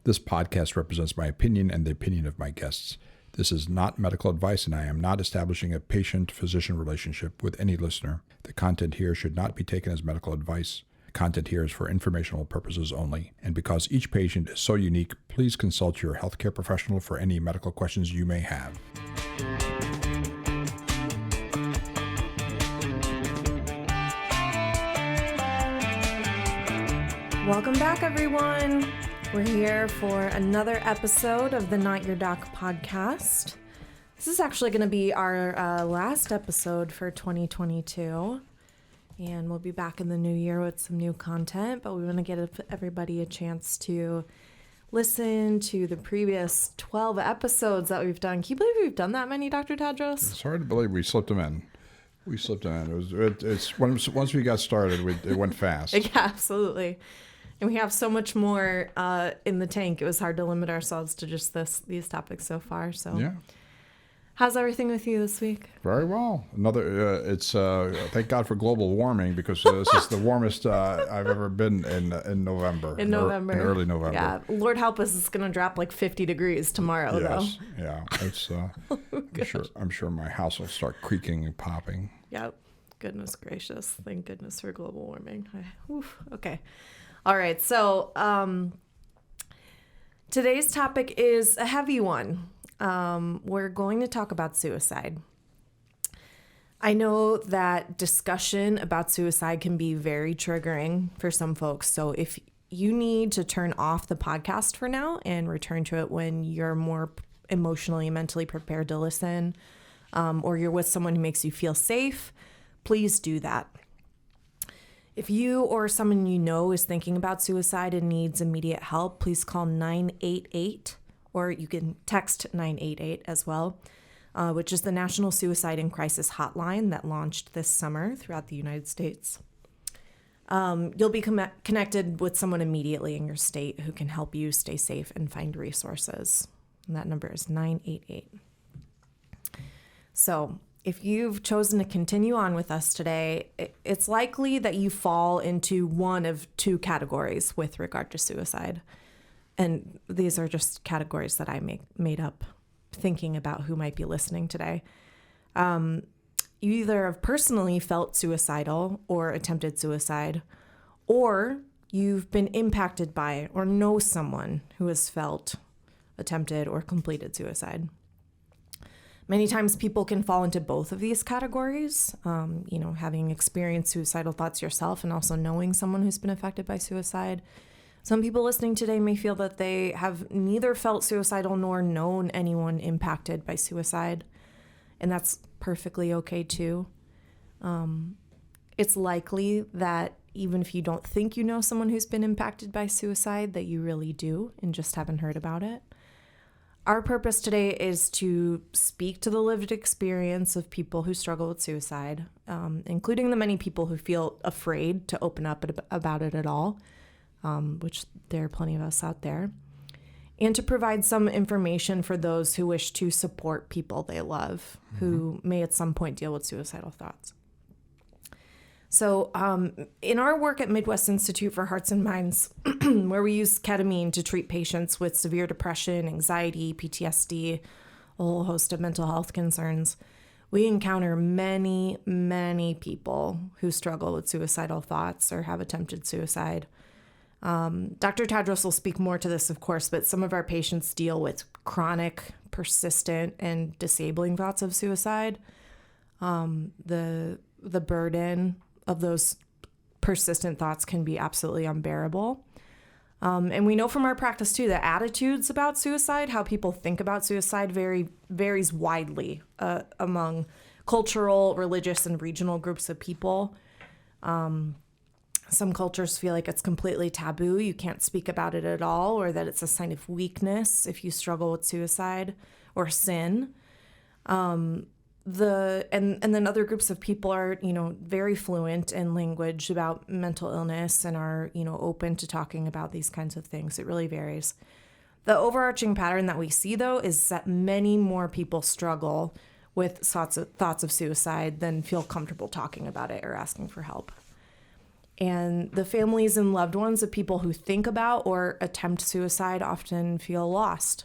This podcast represents my opinion and the opinion of my guests. This is not medical advice, and I am not establishing a patient-physician relationship with any listener. The content here should not be taken as medical advice. The content here is for informational purposes only. And because each patient is so unique, please consult your healthcare professional for any medical questions you may have. Welcome back, everyone. We're here for another episode of the Not Your Doc podcast. This is actually going to be our last episode for 2022, and we'll be back in the new year with some new content, but we want to get everybody a chance to listen to the previous 12 episodes that we've done. Can you believe we've done that many, Dr. Tadros? It's hard to believe we slipped them in. Once we got started, it went fast. Yeah, absolutely. And we have so much more in the tank. It was hard to limit ourselves to just these topics so far. So, yeah. How's everything with you this week? Very well. Thank God for global warming, because this is the warmest I've ever been in November. In early November. Yeah. Lord help us, it's going to drop like 50 degrees tomorrow, yes. though. Yeah. It's. I'm sure my house will start creaking and popping. Yep. Goodness gracious. Thank goodness for global warming. Okay. All right. So today's topic is a heavy one. We're going to talk about suicide. I know that discussion about suicide can be very triggering for some folks. So if you need to turn off the podcast for now and return to it when you're more emotionally, mentally prepared to listen, or you're with someone who makes you feel safe, please do that. If you or someone you know is thinking about suicide and needs immediate help, please call 988, or you can text 988 as well, which is the National Suicide and Crisis Hotline that launched this summer throughout the United States. You'll be connected with someone immediately in your state who can help you stay safe and find resources. And that number is 988. So, if you've chosen to continue on with us today, it's likely that you fall into one of two categories with regard to suicide. And these are just categories that I made up thinking about who might be listening today. You either have personally felt suicidal or attempted suicide, or you've been impacted by or know someone who has felt, attempted, or completed suicide. Many times people can fall into both of these categories, having experienced suicidal thoughts yourself and also knowing someone who's been affected by suicide. Some people listening today may feel that they have neither felt suicidal nor known anyone impacted by suicide, and that's perfectly okay too. It's likely that even if you don't think you know someone who's been impacted by suicide, that you really do and just haven't heard about it. Our purpose today is to speak to the lived experience of people who struggle with suicide, including the many people who feel afraid to open up about it at all, which there are plenty of us out there, and to provide some information for those who wish to support people they love who may at some point deal with suicidal thoughts. So in our work at Midwest Institute for Hearts and Minds, where we use ketamine to treat patients with severe depression, anxiety, PTSD, a whole host of mental health concerns, we encounter many, many people who struggle with suicidal thoughts or have attempted suicide. Dr. Tadros will speak more to this, of course, but some of our patients deal with chronic, persistent, and disabling thoughts of suicide. The burden of those persistent thoughts can be absolutely unbearable. And we know from our practice, too, that attitudes about suicide, how people think about suicide, varies widely among cultural, religious, and regional groups of people. Some cultures feel like it's completely taboo. You can't speak about it at all, or that it's a sign of weakness if you struggle with suicide or sin. And then other groups of people are, very fluent in language about mental illness and are, open to talking about these kinds of things. It really varies. The overarching pattern that we see, though, is that many more people struggle with thoughts of suicide than feel comfortable talking about it or asking for help. And the families and loved ones of people who think about or attempt suicide often feel lost,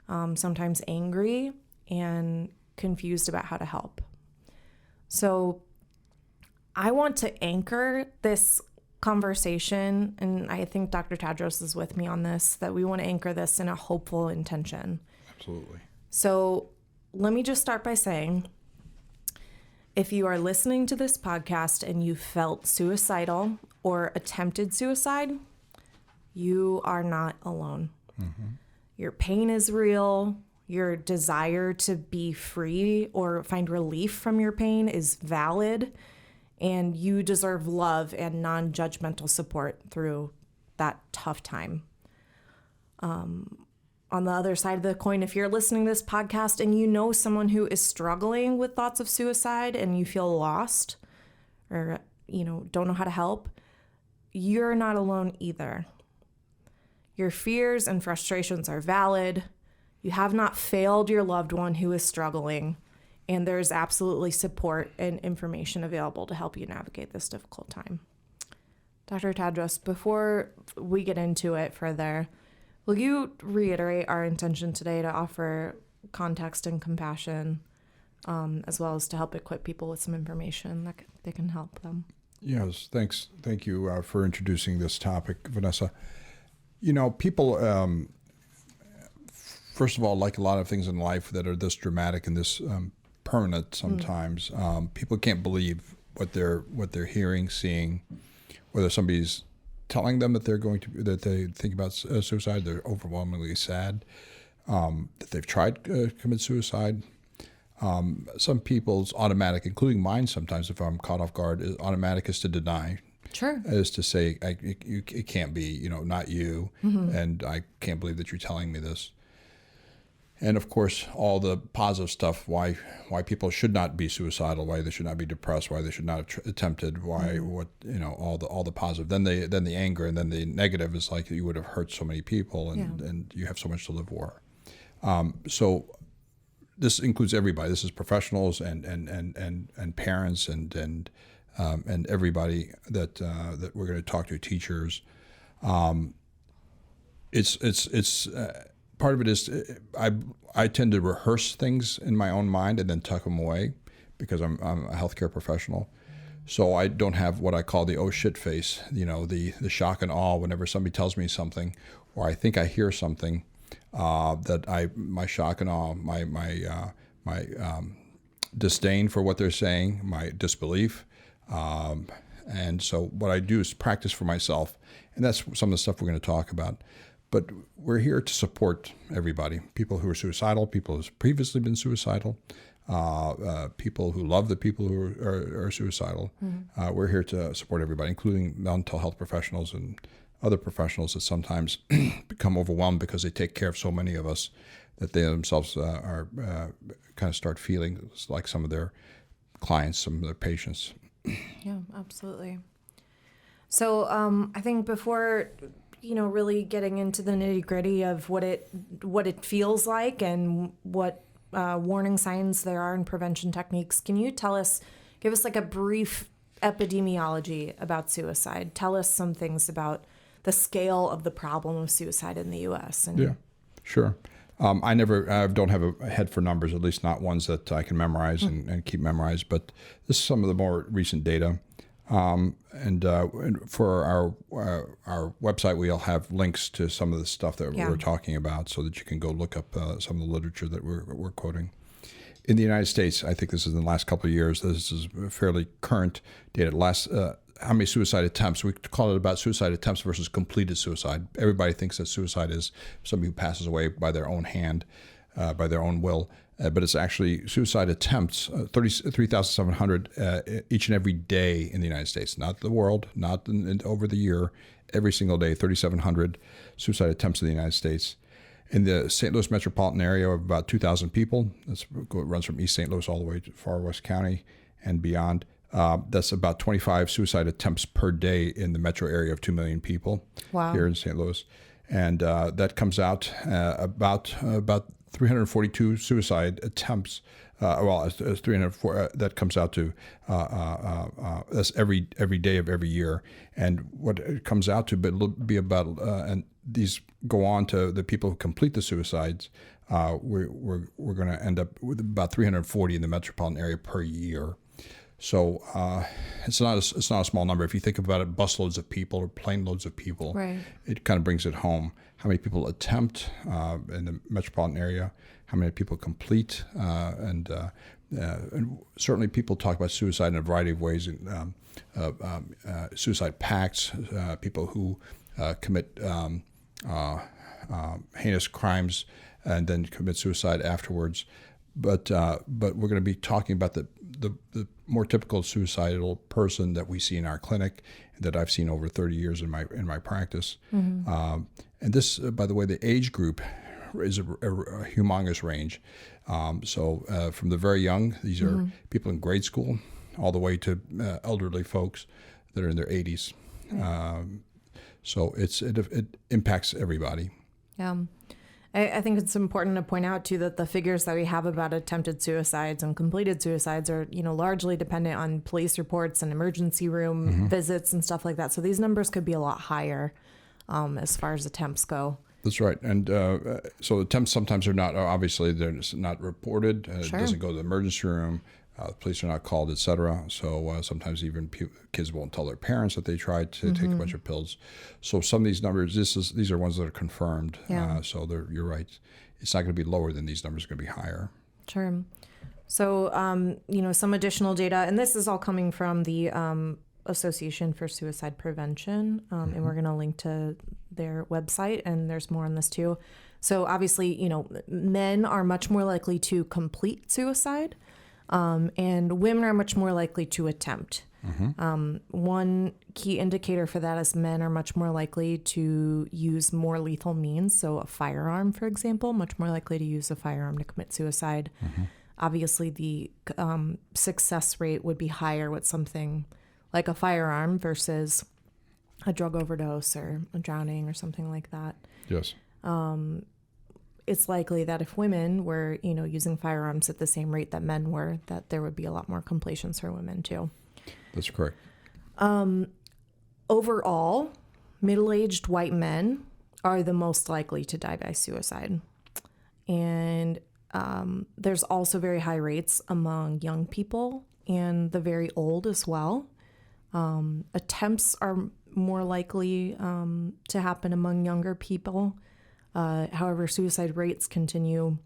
sometimes angry and confused about how to help. So I want to anchor this conversation, and I think Dr. Tadros is with me on this, that we want to anchor this in a hopeful intention. Absolutely. So let me just start by saying, if you are listening to this podcast and you felt suicidal or attempted suicide, you are not alone. Mm-hmm. Your pain is real. Your desire to be free or find relief from your pain is valid. And you deserve love and non-judgmental support through that tough time. On the other side of the coin, if you're listening to this podcast and you know someone who is struggling with thoughts of suicide and you feel lost or, don't know how to help, you're not alone either. Your fears and frustrations are valid. You have not failed your loved one who is struggling, and there's absolutely support and information available to help you navigate this difficult time. Dr. Tadros, before we get into it further, will you reiterate our intention today to offer context and compassion, as well as to help equip people with some information that they can help them? Yes, thanks. Thank you for introducing this topic, Vanessa. People, first of all, like a lot of things in life that are this dramatic and this permanent sometimes, people can't believe what they're hearing, seeing, whether somebody's telling them that that they think about suicide. They're overwhelmingly sad that they've tried to commit suicide. Some people's automatic, including mine sometimes, if I'm caught off guard, automatic is to deny. Sure. Is to say, it can't be, not you, and I can't believe that you're telling me this. And of course, all the positive stuff, why people should not be suicidal, why they should not be depressed, why they should not have attempted, all the positive. Then the anger, and then the negative is like you would have hurt so many people, and you have so much to live for. So this includes everybody. This is professionals and parents and everybody that we're going to talk to, teachers. It's part of it is I tend to rehearse things in my own mind and then tuck them away because I'm a healthcare professional. So I don't have what I call the oh shit face, the shock and awe whenever somebody tells me something or I think I hear something, my shock and awe, my disdain for what they're saying, my disbelief. And so what I do is practice for myself, and that's some of the stuff we're going to talk about. But we're here to support everybody, people who are suicidal, people who've previously been suicidal, people who love the people who are suicidal. Mm-hmm. We're here to support everybody, including mental health professionals and other professionals that sometimes become overwhelmed because they take care of so many of us that they themselves are kind of start feeling like some of their clients, some of their patients. Yeah, absolutely. So I think before really getting into the nitty-gritty of what it feels like and what warning signs there are and prevention techniques, can you give us like a brief epidemiology about suicide? Tell us some things about the scale of the problem of suicide in the U.S. Yeah, sure. I don't have a head for numbers, at least not ones that I can memorize and keep memorized, but this is some of the more recent data. And for our website, we'll have links to some of the stuff that we're talking about so that you can go look up some of the literature that we're quoting. In the United States, I think this is in the last couple of years, this is fairly current data. How many suicide attempts? We call it about suicide attempts versus completed suicide. Everybody thinks that suicide is somebody who passes away by their own hand, by their own will. But it's actually suicide attempts, 3,700 each and every day in the United States, not the world, not over the year, every single day, 3,700 suicide attempts in the United States. In the St. Louis metropolitan area of about 2,000 people, it runs from East St. Louis all the way to Far West County and beyond. That's about 25 suicide attempts per day in the metro area of 2 million people here in St. Louis. And that comes out about 342 suicide attempts It's 304. That comes out to that's every day of every year, and what it comes out to, but it'll be about and these go on to the people who complete the suicides. We're going to end up with about 340 in the metropolitan area per year. So it's not a small number. If you think about it, busloads of people or plane loads of people, Right. It kind of brings it home. How many people attempt in the metropolitan area? How many people complete? And certainly people talk about suicide in a variety of ways. Suicide pacts, people who commit heinous crimes and then commit suicide afterwards. But we're going to be talking about the more typical suicidal person that we see in our clinic, that I've seen over 30 years in my practice. Mm-hmm. And this, by the way, the age group is a humongous range. So from the very young, these are mm-hmm. people in grade school, all the way to elderly folks that are in their 80s. Mm-hmm. So it impacts everybody. Yeah. I think it's important to point out, too, that the figures that we have about attempted suicides and completed suicides are, largely dependent on police reports and emergency room mm-hmm. visits and stuff like that. So these numbers could be a lot higher as far as attempts go. That's right. And so attempts sometimes are not, obviously, they're not reported. Sure. It doesn't go to the emergency room. The police are not called, et cetera. So sometimes even kids won't tell their parents that they tried to mm-hmm. take a bunch of pills. So some of these numbers, these are ones that are confirmed. Yeah. So you're right. It's not going to be lower than these numbers. It's going to be higher. Sure. So, some additional data, and this is all coming from the Association for Suicide Prevention, mm-hmm. and we're going to link to their website, and there's more on this too. So obviously, men are much more likely to complete suicide. And women are much more likely to attempt. Mm-hmm. One key indicator for that is men are much more likely to use more lethal means. So a firearm, for example, much more likely to use a firearm to commit suicide. Mm-hmm. Obviously, the success rate would be higher with something like a firearm versus a drug overdose or a drowning or something like that. Yes. It's likely that if women were, using firearms at the same rate that men were, that there would be a lot more completions for women too. That's correct. Overall, middle-aged white men are the most likely to die by suicide. And there's also very high rates among young people and the very old as well. Attempts are more likely to happen among younger people. However, suicide rates continue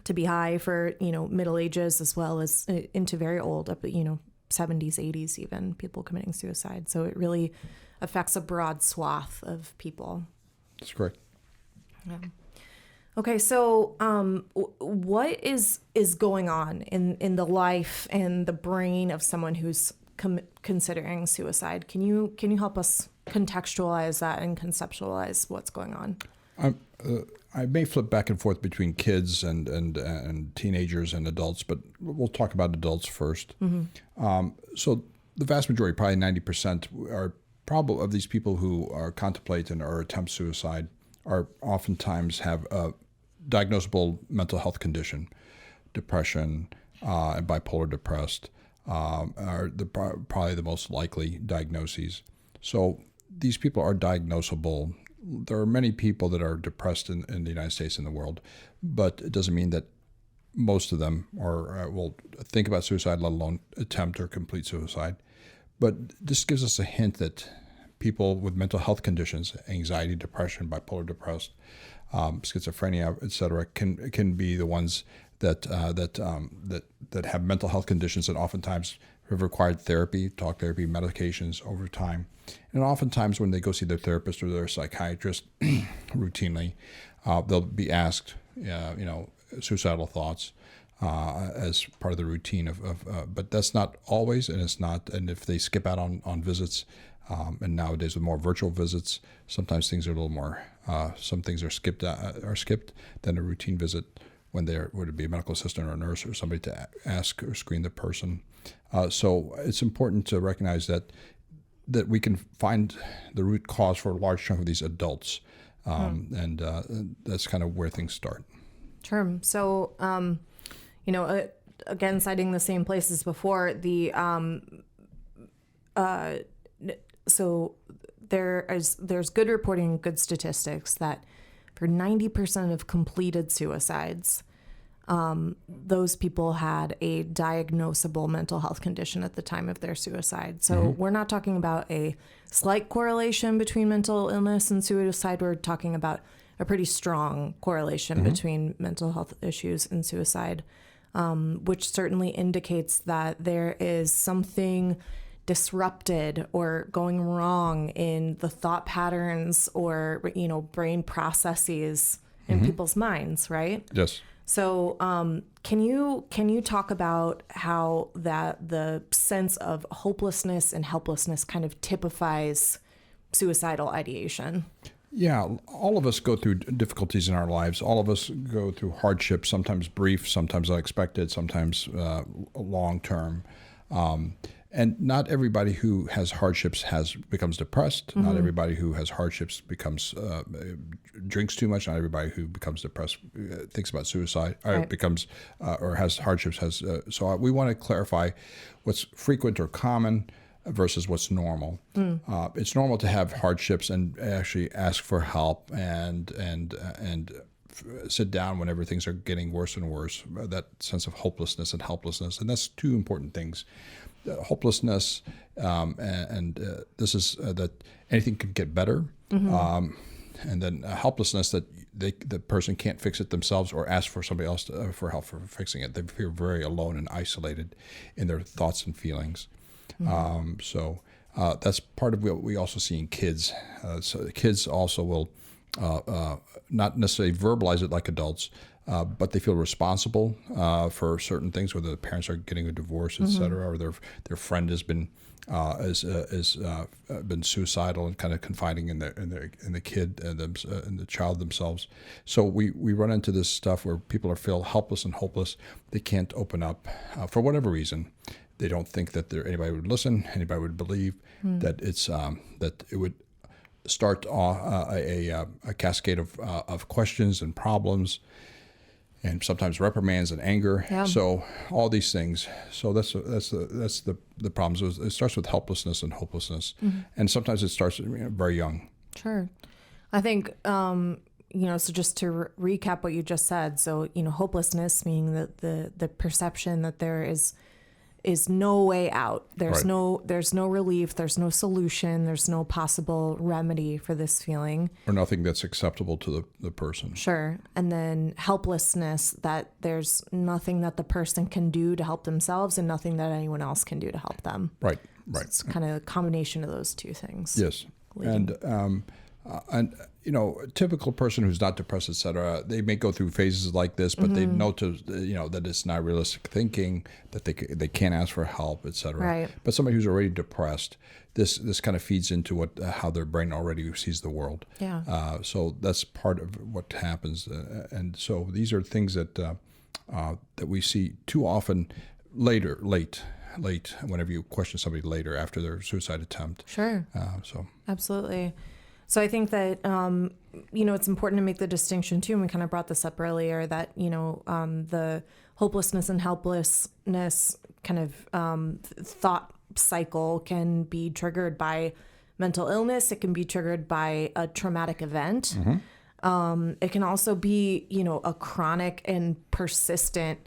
to be high for, middle ages as well as into very old, up at, 70s, 80s even, people committing suicide. So it really affects a broad swath of people. That's correct. Yeah. Okay, so what is going on in the life and the brain of someone who's considering suicide? Can you help us contextualize that and conceptualize what's going on? I may flip back and forth between kids and teenagers and adults, but we'll talk about adults first. Mm-hmm. So the vast majority, probably 90%, are probably of these people who are contemplate and or attempt suicide are oftentimes have a diagnosable mental health condition, depression, and bipolar depressed are probably the most likely diagnoses. So these people are diagnosable. There are many people that are depressed in the United States and the world, but it doesn't mean that most of them will think about suicide, let alone attempt or complete suicide. But this gives us a hint that people with mental health conditions, anxiety, depression, bipolar depressed, schizophrenia, etc., can be the ones that have mental health conditions that oftentimes have required therapy, talk therapy, medications over time. And oftentimes when they go see their therapist or their psychiatrist routinely, they'll be asked, suicidal thoughts as part of the routine but that's not always, and it's not, and if they skip out on visits, and nowadays with more virtual visits, sometimes things are a little more, some things are skipped than a routine visit when there would be a medical assistant or a nurse or somebody to ask or screen the person. So it's important to recognize that we can find the root cause for a large chunk of these adults, and that's kind of where things start. Sure. So, again, citing the same place as before, so there's good reporting, good statistics that for 90% of completed suicides, those people had a diagnosable mental health condition at the time of their suicide. So we're not talking about a slight correlation between mental illness and suicide. We're talking about a pretty strong correlation between mental health issues and suicide, which certainly indicates that there is something disrupted or going wrong in the thought patterns or, brain processes in people's minds, right? Yes. So can you talk about how that the sense of hopelessness and helplessness kind of typifies suicidal ideation? Yeah, all of us go through difficulties in our lives. All of us go through hardships, sometimes brief, sometimes unexpected, sometimes long-term. And not everybody who has hardships becomes depressed. Not everybody who has hardships drinks too much. Not everybody who becomes depressed thinks about suicide or Right. or has hardships. So we want to clarify what's frequent or common versus what's normal. It's normal to have hardships and actually ask for help and sit down whenever things are getting worse and worse. That sense of hopelessness and helplessness, and that's two important things. Hopelessness, and this is that anything can get better, and then helplessness that the person can't fix it themselves or ask for somebody else for help for fixing it. They feel very alone and isolated in their thoughts and feelings. So that's part of what we also see in kids. So the kids also will not necessarily verbalize it like adults, but they feel responsible for certain things, whether the parents are getting a divorce, et cetera, or their friend has been been suicidal and kind of confiding in the kid and the child themselves. So we run into this stuff where people feel helpless and hopeless. They can't open up for whatever reason. They don't think that anybody would listen, anybody would believe that it's that it would start a cascade of questions and problems, and sometimes reprimands and anger. Yeah. So all these things. So that's the problems. It starts with helplessness and hopelessness, and sometimes it starts very young. Sure. I think, so just to recap what you just said. So, hopelessness meaning that the perception that there is no way out. There's Right. there's no relief. There's no solution. There's no possible remedy for this feeling. Or nothing that's acceptable to the person. Sure. And then helplessness, that there's nothing that the person can do to help themselves and nothing that anyone else can do to help them. Right. So it's kind of a combination of those two things. Yes. And a typical person who's not depressed, et cetera, they may go through phases like this, but they know that it's not realistic thinking, that they can't ask for help, et cetera. Right. But somebody who's already depressed, this kind of feeds into how their brain already sees the world. Yeah. So that's part of what happens, and so these are things that we see too often late, whenever you question somebody later after their suicide attempt. Sure. So Absolutely. So I think that, it's important to make the distinction too, and we kind of brought this up earlier, that, the hopelessness and helplessness kind of thought cycle can be triggered by mental illness. It can be triggered by a traumatic event. It can also be, a chronic and persistent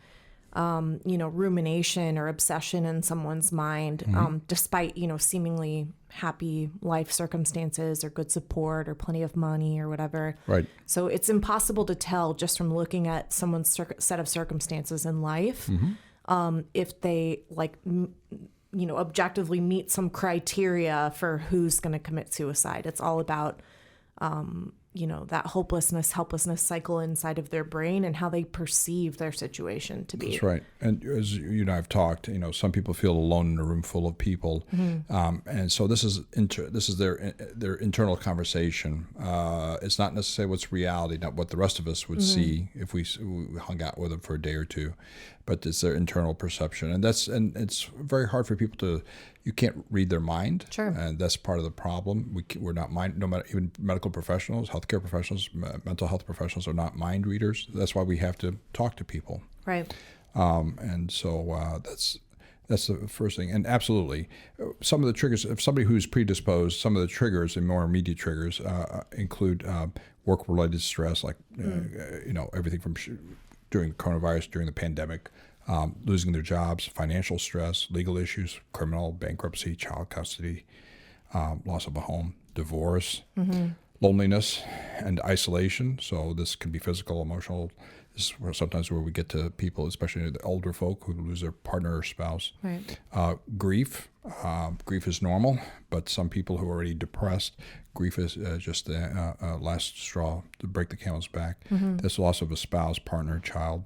rumination or obsession in someone's mind, despite, seemingly happy life circumstances or good support or plenty of money or whatever. Right. So it's impossible to tell just from looking at someone's set of circumstances in life, if they objectively meet some criteria for who's going to commit suicide. It's all about, that hopelessness, helplessness cycle inside of their brain and how they perceive their situation to be. That's right. And as you and I have talked, some people feel alone in a room full of people, and so this is their internal conversation. It's not necessarily what's reality, not what the rest of us would see if we hung out with them for a day or two, but it's their internal perception, and it's very hard for people to. You can't read their mind, Sure. And that's part of the problem. We're not mind. No matter, even medical professionals, healthcare professionals, mental health professionals are not mind readers. That's why we have to talk to people. Right. And so that's the first thing. And absolutely, some of the triggers, if somebody who's predisposed, some of the triggers and more immediate triggers include work-related stress, like, everything from during coronavirus, during the pandemic, losing their jobs, financial stress, legal issues, criminal, bankruptcy, child custody, loss of a home, divorce, loneliness, and isolation. So this can be physical, emotional. This is sometimes where we get to people, especially the older folk who lose their partner or spouse. Right. Grief. Grief is normal, but some people who are already depressed, grief is just the last straw to break the camel's back. That's loss of a spouse, partner, child,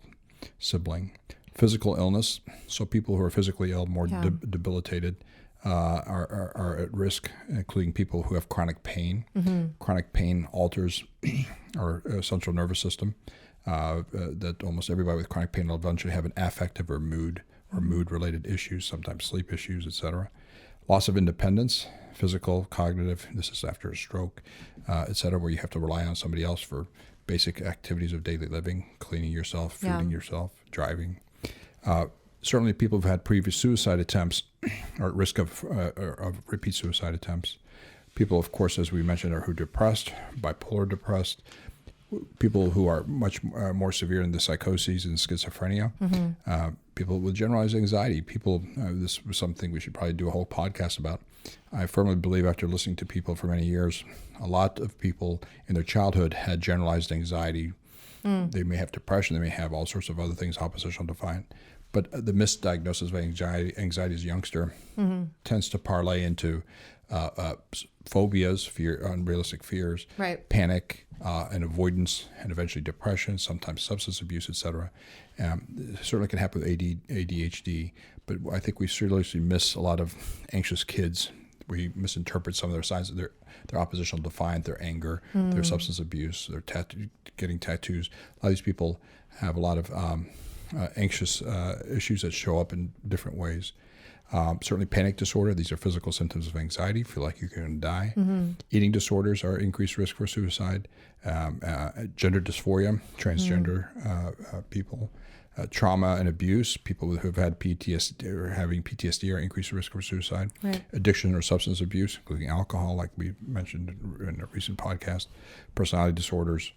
sibling. Physical illness. So people who are physically ill, more debilitated, are at risk, including people who have chronic pain. Chronic pain alters our central nervous system. That almost everybody with chronic pain will eventually have an affective or mood-related issues, sometimes sleep issues, etc. Loss of independence, physical, cognitive. This is after a stroke, etc., where you have to rely on somebody else for basic activities of daily living, cleaning yourself, feeding yourself, driving. Certainly, people who've had previous suicide attempts are at risk of repeat suicide attempts. People, of course, as we mentioned, who are depressed, bipolar depressed. People who are much more severe in the psychoses and schizophrenia. People with generalized anxiety. People, this was something we should probably do a whole podcast about. I firmly believe, after listening to people for many years, a lot of people in their childhood had generalized anxiety. They may have depression. They may have all sorts of other things, oppositional defiant. But the misdiagnosis of anxiety as a youngster tends to parlay into phobias, unrealistic fears, panic, and avoidance, and eventually depression, sometimes substance abuse, etc. Certainly can happen with ADHD, but I think we seriously miss a lot of anxious kids. We misinterpret some of their signs of their oppositional defiant, their anger, their substance abuse, their getting tattoos. A lot of these people have a lot of anxious issues that show up in different ways. Certainly panic disorder. These are physical symptoms of anxiety. Feel like you're going to die. Eating disorders are increased risk for suicide. Gender dysphoria, transgender people. Trauma and abuse. People who have had PTSD or having PTSD are increased risk for suicide. Addiction or substance abuse, including alcohol, like we mentioned in a recent podcast. Personality disorders.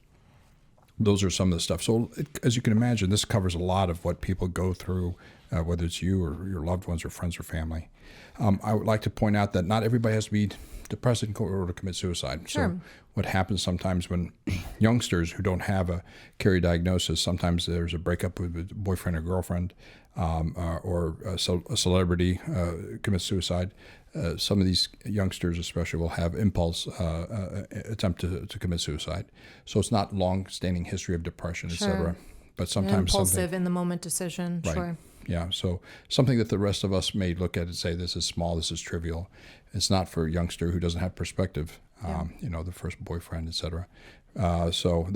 Those are some of the stuff. So as you can imagine, this covers a lot of what people go through, whether it's you or your loved ones or friends or family. I would like to point out that not everybody has to be depressed in order to commit suicide. Sure. So what happens sometimes when youngsters who don't have a carry diagnosis, sometimes there's a breakup with a boyfriend or girlfriend, or a celebrity commits suicide. Some of these youngsters especially will have impulse attempt to commit suicide. So it's not long-standing history of depression, etc. But sometimes impulsive in the moment decision. Right. Sure. Yeah. So something that the rest of us may look at and say, this is small, this is trivial. It's not for a youngster who doesn't have perspective. The first boyfriend, etc. So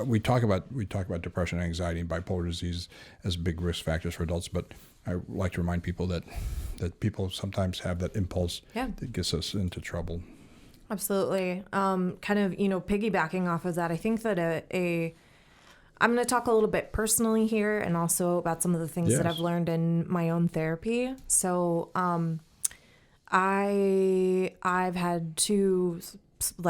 we talk about depression, anxiety, and bipolar disease as big risk factors for adults, but I like to remind people that people sometimes have that impulse that gets us into trouble. Absolutely. Kind of, piggybacking off of that, I think that I'm going to talk a little bit personally here and also about some of the things that I've learned in my own therapy. So I've had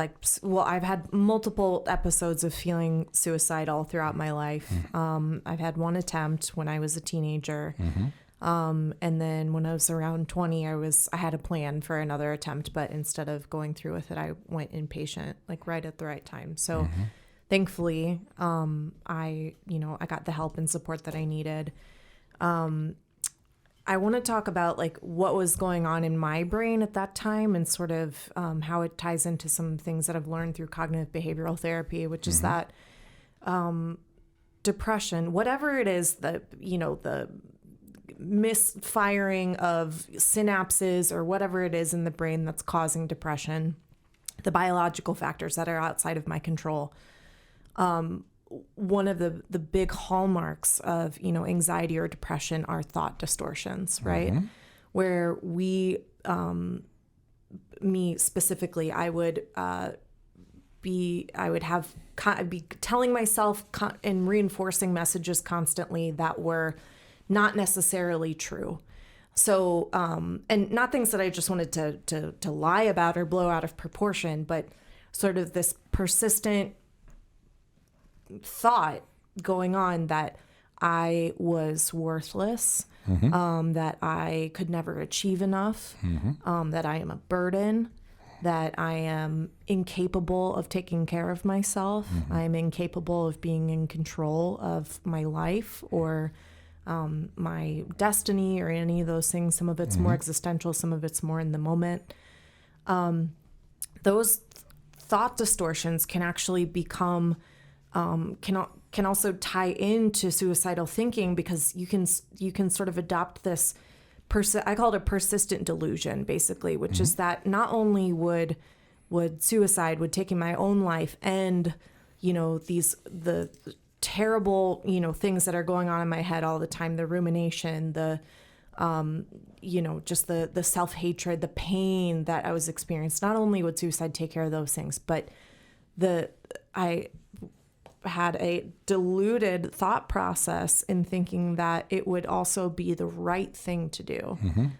I've had multiple episodes of feeling suicidal throughout my life. I've had one attempt when I was a teenager. And then when I was around 20, I had a plan for another attempt, but instead of going through with it, I went inpatient, like right at the right time. So thankfully, I got the help and support that I needed. I want to talk about like what was going on in my brain at that time and sort of how it ties into some things that I've learned through cognitive behavioral therapy, which is that depression, whatever it is, the misfiring of synapses or whatever it is in the brain that's causing depression, the biological factors that are outside of my control. One of the big hallmarks of, anxiety or depression are thought distortions, right? Where me specifically, I would I'd be telling myself and reinforcing messages constantly that were not necessarily true. So, and not things that I just wanted to lie about or blow out of proportion, but sort of this persistent thought going on that I was worthless, that I could never achieve enough, that I am a burden, that I am incapable of taking care of myself. I am incapable of being in control of my life or my destiny or any of those things. Some of it's more existential, some of it's more in the moment. Those thought distortions can actually become, can also tie into suicidal thinking, because you can sort of adopt this, I call it a persistent delusion, basically, which is that not only would suicide, would taking my own life end, the terrible, things that are going on in my head all the time, the rumination, the, just the self-hatred, the pain that I was experiencing. Not only would suicide take care of those things, but I had a deluded thought process in thinking that it would also be the right thing to do,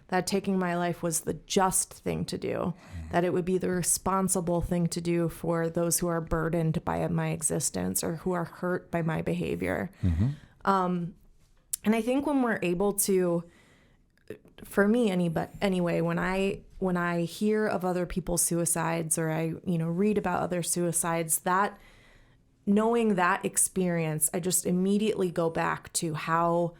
that taking my life was the just thing to do, that it would be the responsible thing to do for those who are burdened by my existence or who are hurt by my behavior. And I think when we're able to, for me anyway, when I hear of other people's suicides, or I read about other suicides, that knowing that experience, I just immediately go back to how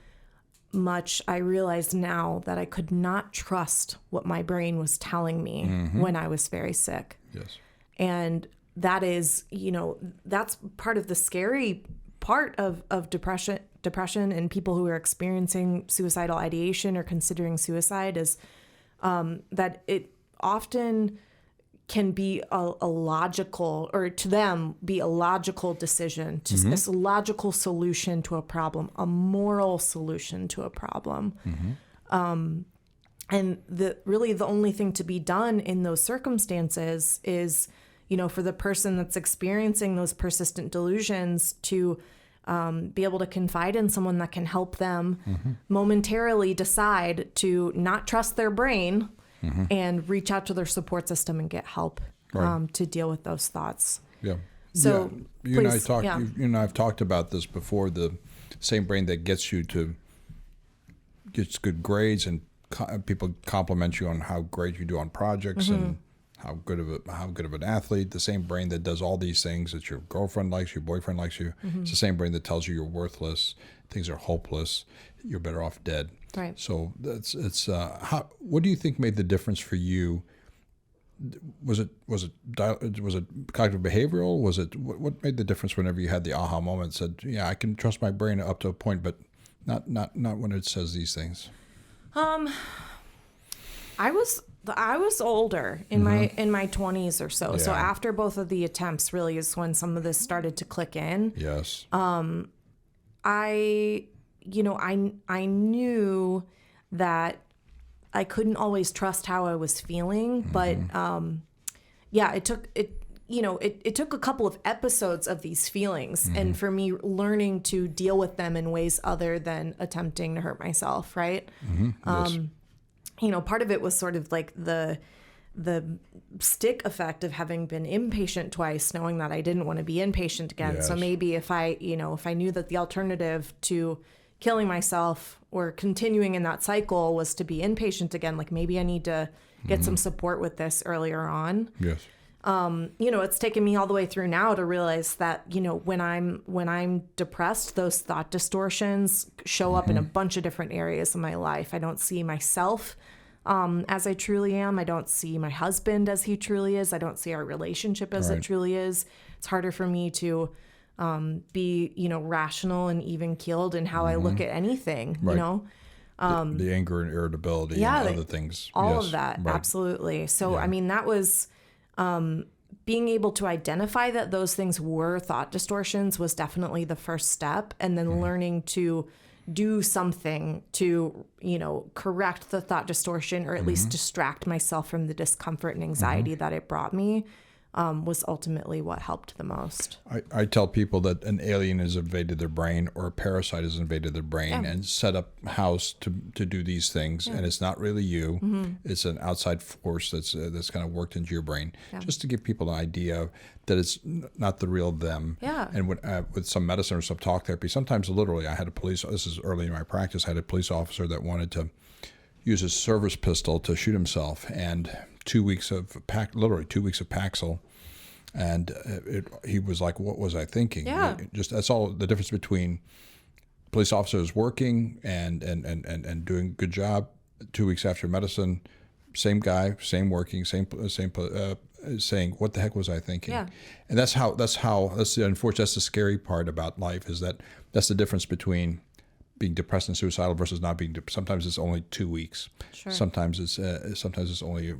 much I realize now that I could not trust what my brain was telling me when I was very sick. Yes. And that is, that's part of the scary part of depression and people who are experiencing suicidal ideation or considering suicide is that it often can be a logical, or to them be a logical decision, to this logical solution to a problem, a moral solution to a problem. And the only thing to be done in those circumstances is, for the person that's experiencing those persistent delusions to be able to confide in someone that can help them momentarily decide to not trust their brain and reach out to their support system and get help to deal with those thoughts. Yeah. So you and I've talked about this before. The same brain that gets good grades and people compliment you on how great you do on projects and how good of an athlete. The same brain that does all these things, that your girlfriend likes, your boyfriend likes you. It's the same brain that tells you you're worthless, things are hopeless, you're better off dead. Right. So what do you think made the difference for you? Was it cognitive behavioral? Was it what made the difference whenever you had the aha moment? Said, yeah, I can trust my brain up to a point, but not when it says these things. I was older in my 20s or so. Yeah. So after both of the attempts really is when some of this started to click in. Yes. I knew that I couldn't always trust how I was feeling, but it took a couple of episodes of these feelings and for me learning to deal with them in ways other than attempting to hurt myself, right? Yes. Part of it was sort of like the stick effect of having been inpatient twice, knowing that I didn't want to be inpatient again. Yes. So maybe if I knew that the alternative to killing myself or continuing in that cycle was to be inpatient again, like maybe I need to get some support with this earlier on. Yes. It's taken me all the way through now to realize that, when I'm depressed, those thought distortions show up in a bunch of different areas of my life. I don't see myself as I truly am. I don't see my husband as he truly is. I don't see our relationship as it truly is. It's harder for me to be, rational and even keeled in how I look at anything, the anger and irritability and other things. All of that. Right. Absolutely. So, that was, being able to identify that those things were thought distortions was definitely the first step. And then learning to do something to, correct the thought distortion or at least distract myself from the discomfort and anxiety that it brought me was ultimately what helped the most. I tell people that an alien has invaded their brain or a parasite has invaded their brain and set up house to do these things, and it's not really you. It's an outside force that's kind of worked into your brain, just to give people an idea that it's not the real them. And with some medicine or some talk therapy, sometimes literally, this is early in my practice, I had a police officer that wanted to use his service pistol to shoot himself, and 2 weeks of Paxil, and he was like, "What was I thinking?" Just that's all the difference between police officers working and doing a good job. 2 weeks after medicine, same guy, same working, same saying, "What the heck was I thinking?" And that's the unfortunate. That's the scary part about life, is that's the difference between being depressed and suicidal versus not being. Sometimes it's only 2 weeks. Sometimes it's only a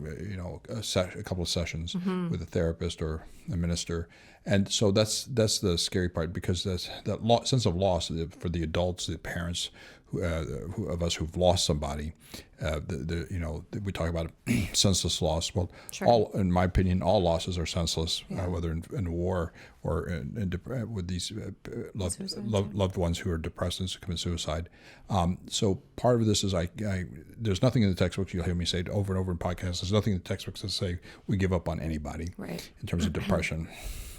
couple of sessions with a therapist or a minister, and so that's the scary part, because that sense of loss for the adults, the parents who of us who've lost somebody. We talk about senseless loss. Well, in my opinion, all losses are senseless, whether in war or with these loved ones who are depressed and commit suicide. So part of this is there's nothing in the textbooks. You'll hear me say it over and over in podcasts. There's nothing in the textbooks that say we give up on anybody in terms of depression.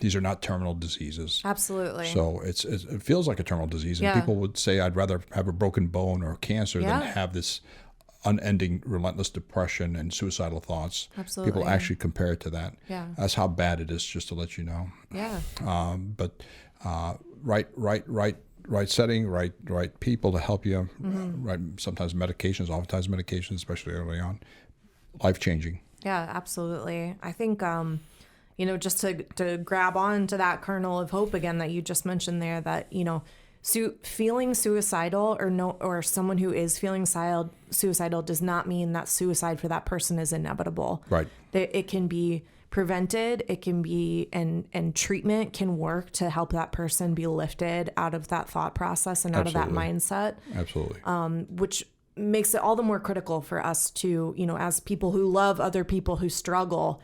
These are not terminal diseases. Absolutely. So it feels like a terminal disease, and people would say, "I'd rather have a broken bone or cancer than have this unending, relentless depression and suicidal thoughts." Absolutely. People actually compare it to that. That's how bad it is, just to let you know. But right setting, right people to help you. Sometimes oftentimes medications, especially early on, life-changing. Yeah, absolutely. I think just to grab on to that kernel of hope again that you just mentioned there, that feeling suicidal or someone who is feeling suicidal does not mean that suicide for that person is inevitable. Right. It can be prevented. It can be, and treatment can work to help that person be lifted out of that thought process and out of that mindset. Absolutely. Which makes it all the more critical for us to, as people who love other people who struggle,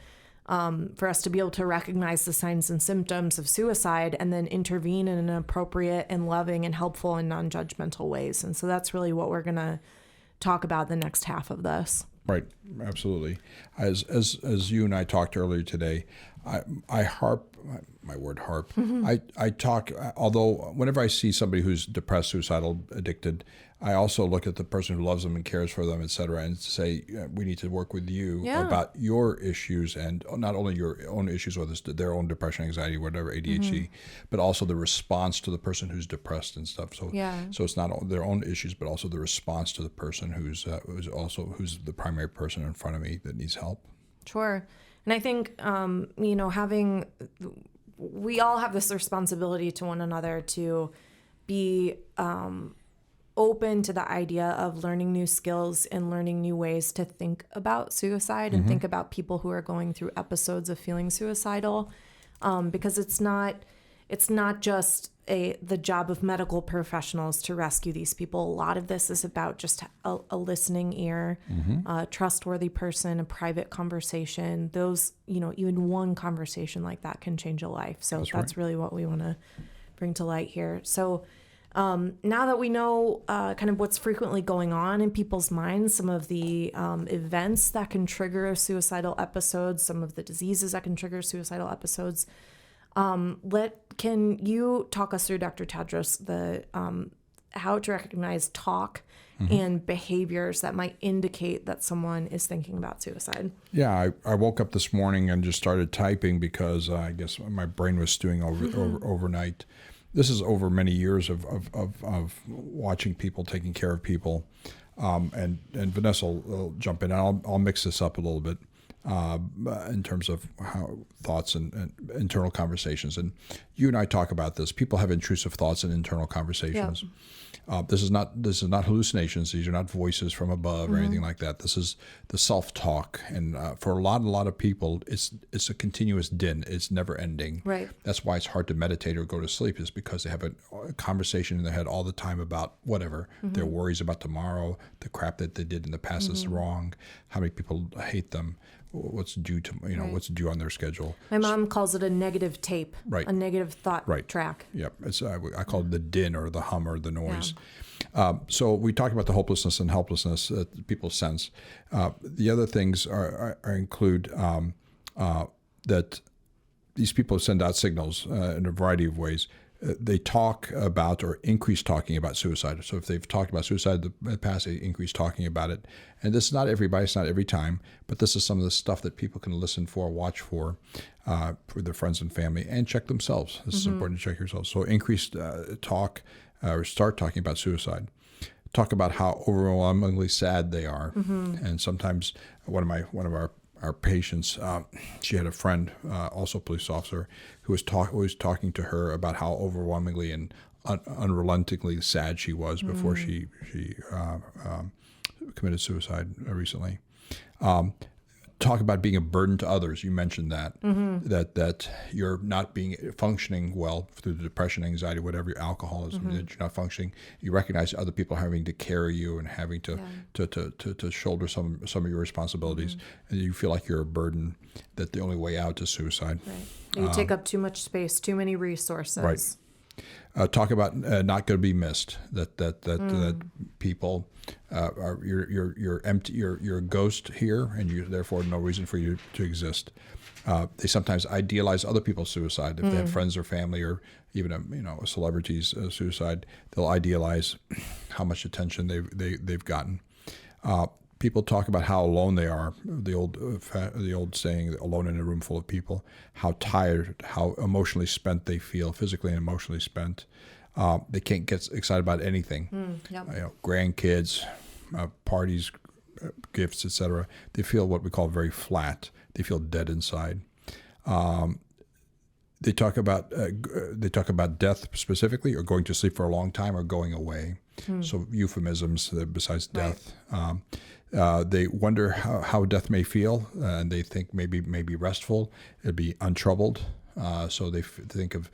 for us to be able to recognize the signs and symptoms of suicide and then intervene in an appropriate and loving and helpful and non-judgmental ways. And so that's really what we're going to talk about the next half of this. Right. Absolutely. As you and I talked earlier today, I harp, my word harp, I talk, although whenever I see somebody who's depressed, suicidal, addicted, I also look at the person who loves them and cares for them, et cetera, and say, we need to work with you about your issues, and not only your own issues, whether it's their own depression, anxiety, whatever, ADHD, but also the response to the person who's depressed and stuff. So it's not their own issues, but also the response to the person who's the primary person in front of me that needs help. Sure. And I think, we all have this responsibility to one another to be open to the idea of learning new skills and learning new ways to think about suicide and think about people who are going through episodes of feeling suicidal, because it's not just the job of medical professionals to rescue these people. A lot of this is about just a listening ear, a trustworthy person, a private conversation. Those, even one conversation like that can change a life. So that's really what we want to bring to light here. So now that we know kind of what's frequently going on in people's minds, some of the events that can trigger suicidal episodes, some of the diseases that can trigger suicidal episodes, can you talk us through, Dr. Tadros, the how to recognize talk and behaviors that might indicate that someone is thinking about suicide? Yeah, I woke up this morning and just started typing because I guess my brain was stewing overnight. This is over many years of watching people, taking care of people, and Vanessa will jump in. And I'll mix this up a little bit. In terms of how thoughts and internal conversations. And you and I talk about this. People have intrusive thoughts and internal conversations. This is not hallucinations. These are not voices from above or anything like that. This is the self-talk. And for a lot of people, it's a continuous din. It's never ending. Right. That's why it's hard to meditate or go to sleep, is because they have a conversation in their head all the time about whatever. Their worries about tomorrow, the crap that they did in the past is wrong, how many people hate them, what's due to Right. what's due on their schedule. My mom calls it a negative tape, Right. a negative thought Right. track. Yep, it's I call it the din or the hum or the noise. So we talked about the hopelessness and helplessness that people sense. The other things include that these people send out signals in a variety of ways. They talk about or increase talking about suicide. So if they've talked about suicide in the past, they increase talking about it. And this is not everybody, it's not every time, but this is some of the stuff that people can listen for, watch for their friends and family, and check themselves. This is important to check yourself. So increased talk or start talking about suicide. Talk about how overwhelmingly sad they are. And sometimes one of our patients, she had a friend, also a police officer, who was always talking to her about how overwhelmingly and unrelentingly sad she was before she committed suicide recently. Talk about being a burden to others. You mentioned that that you're not functioning well through the depression, anxiety, whatever, your alcoholism, that you're not functioning. You recognize other people having to carry you and having to shoulder some of your responsibilities, and you feel like you're a burden. That the only way out is suicide. Right. You take up too much space, too many resources. Right. Talk about not going to be missed. That people are you're empty. You're a ghost here, and you therefore no reason for you to exist. They sometimes idealize other people's suicide. If they have friends or family or even a celebrity's suicide, they'll idealize how much attention they've gotten. People talk about how alone they are. The old saying, "Alone in a room full of people." How tired, how emotionally spent they feel, physically and emotionally spent. They can't get excited about anything. Grandkids, parties, gifts, etc. They feel what we call very flat. They feel dead inside. They talk about death specifically, or going to sleep for a long time, or going away. So euphemisms besides death. They wonder how death may feel, and they think maybe restful. It'd be untroubled. So they think of